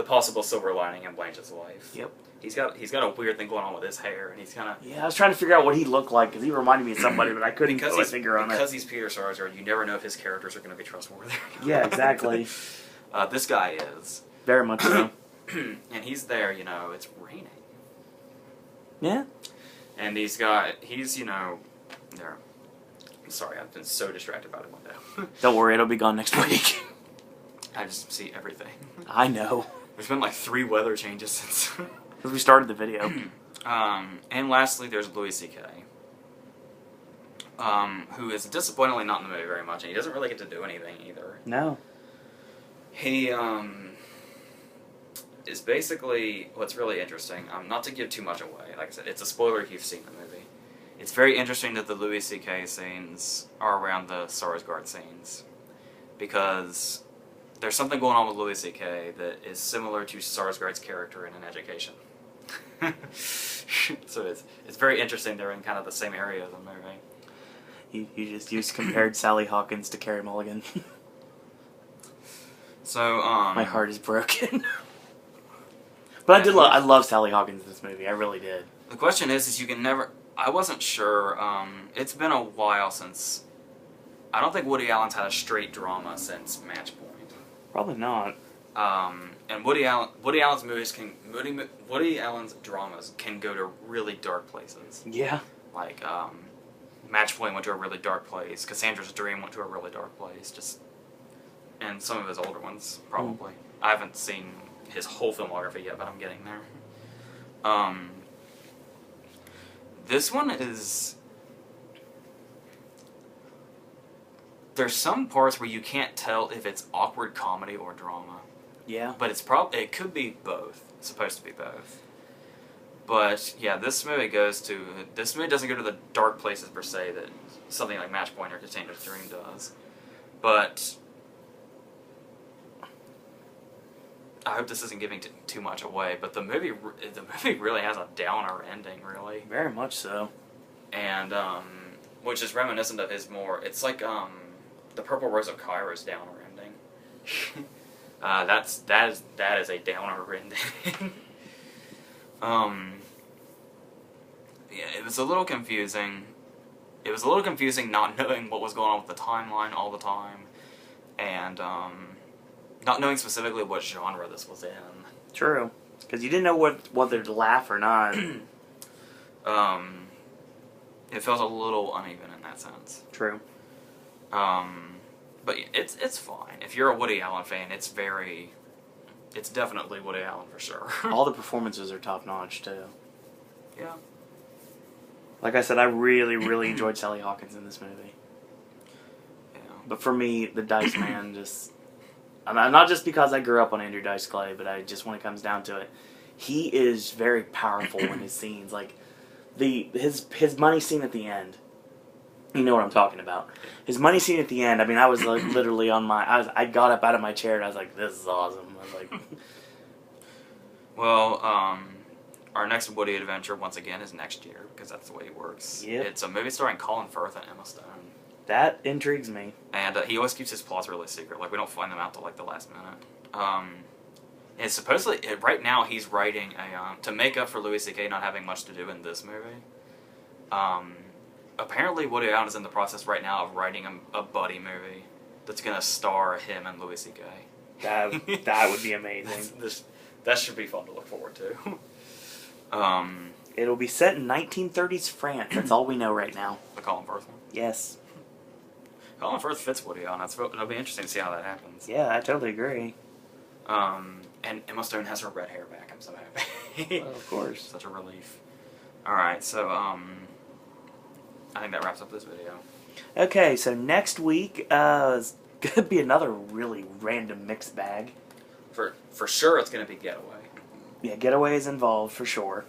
possible silver lining in Blanche's life. Yep. He's got a weird thing going on with his hair, and he's kind of Yeah, I was trying to figure out what he looked like because he reminded me of somebody, but I couldn't put my finger on because it. he's Peter Sarsgaard. You never know if his characters are going to be trustworthy. Yeah, exactly. This guy is, Very much so. and he's there. You know, it's raining, Yeah. and he's you know, there. I'm sorry, I've been so distracted by the window. Don't worry, it'll be gone next week. I just see everything. I know. There's been like 3 weather changes since. Because we started the video. And lastly, there's Louis C.K., who is disappointingly not in the movie very much, and he doesn't really get to do anything either. No. He is basically what's really interesting. Not to give too much away. Like I said, it's a spoiler if you've seen the movie. It's very interesting that the Louis C.K. scenes are around the Sarsgaard scenes, because there's something going on with Louis C.K. that is similar to Sarsgaard's character in An Education. So it's very interesting. They're in kind of the same area of the movie. You just compared Sally Hawkins to Carey Mulligan. So My heart is broken. But I love Sally Hawkins in this movie. I really did. The question is you can never. I wasn't sure. It's been a while since. I don't think Woody Allen's had a straight drama since Match Point. Probably not. And Woody Allen's movies Woody Allen's dramas can go to really dark places. Yeah. Like Match Point went to a really dark place. Cassandra's Dream went to a really dark place. And some of his older ones probably. I haven't seen his whole filmography yet, but I'm getting there. This one is. There's some parts where you can't tell if it's awkward comedy or drama. Yeah. But it could be both. It's supposed to be both. But yeah, this movie doesn't go to the dark places per se that something like Match Point or Cassandra's Dream does. But I hope this isn't giving too much away, but the movie really has a downer ending, really. Very much so. And which is reminiscent of his more. It's like the Purple Rose of Caira's downer ending. That is a downer ending. Yeah, it was a little confusing. It was a little confusing not knowing what was going on with the timeline all the time, and not knowing specifically what genre this was in. True. Because you didn't know whether to laugh or not. It felt a little uneven in that sense. True. But it's fine. If you're a Woody Allen fan, it's definitely Woody Allen for sure. All the performances are top notch too. Yeah. Like I said, I really, really enjoyed Sally Hawkins in this movie. Yeah. But for me, the Dice Man not just because I grew up on Andrew Dice Clay, but when it comes down to it, he is very powerful in his scenes. Like his money scene at the end. You know what I'm talking about. His money scene at the end. I mean, I was like literally I got up out of my chair and I was like, "This is awesome." I was like, well, our next Woody adventure once again is next year because that's the way it works. Yep. It's a movie starring Colin Firth and Emma Stone. that intrigues me. And he always keeps his plots really secret. Like we don't find them out till like the last minute. And supposedly right now he's writing to make up for Louis C.K. not having much to do in this movie. Apparently Woody Allen is in the process right now of writing a buddy movie that's going to star him and Louis C.K. That would be amazing. That should be fun to look forward to. It'll be set in 1930s France. That's all we know right now. The Colin Firth one. Yes. Colin Firth fits Woody Allen. It'll be interesting to see how that happens. Yeah, I totally agree. And Emma Stone has her red hair back. I'm so happy. Well, of course. Such a relief. Alright, so, I think that wraps up this video. Okay, so next week is going to be another really random mixed bag. For sure it's going to be Getaway. Yeah, Getaway is involved for sure.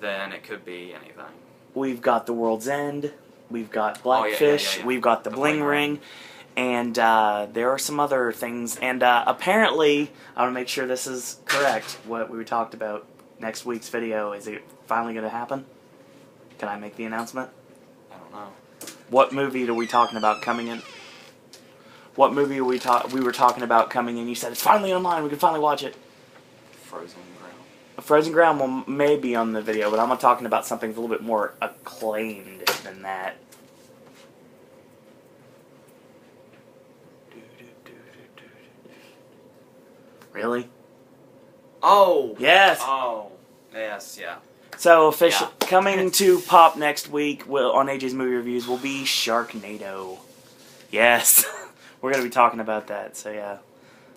Then it could be anything. We've got The World's End. We've got Blackfish. Yeah. We've got The Bling Ring. And there are some other things. And apparently, I want to make sure this is correct, what we talked about next week's video. Is it finally going to happen? Can I make the announcement? I don't know. What movie are we talking about coming in? What movie we were talking about coming in? You said it's finally online. We can finally watch it. Frozen Ground. Frozen Ground may be on the video, but I'm talking about something a little bit more acclaimed than that. Really? Oh! Yes! Oh. Yes, yeah. So, coming to pop next week on AJ's Movie Reviews will be Sharknado. Yes! We're going to be talking about that, so yeah.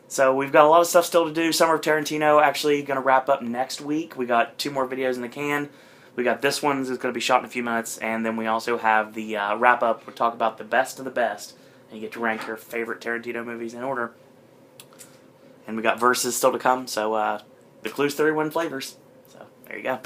So we've got a lot of stuff still to do. Summer of Tarantino actually going to wrap up next week. We got 2 more videos in the can. We got this one that's going to be shot in a few minutes, and then we also have the wrap up. We'll talk about the best of the best, and you get to rank your favorite Tarantino movies in order. And we got verses still to come, so the clue's 31 flavors. So there you go.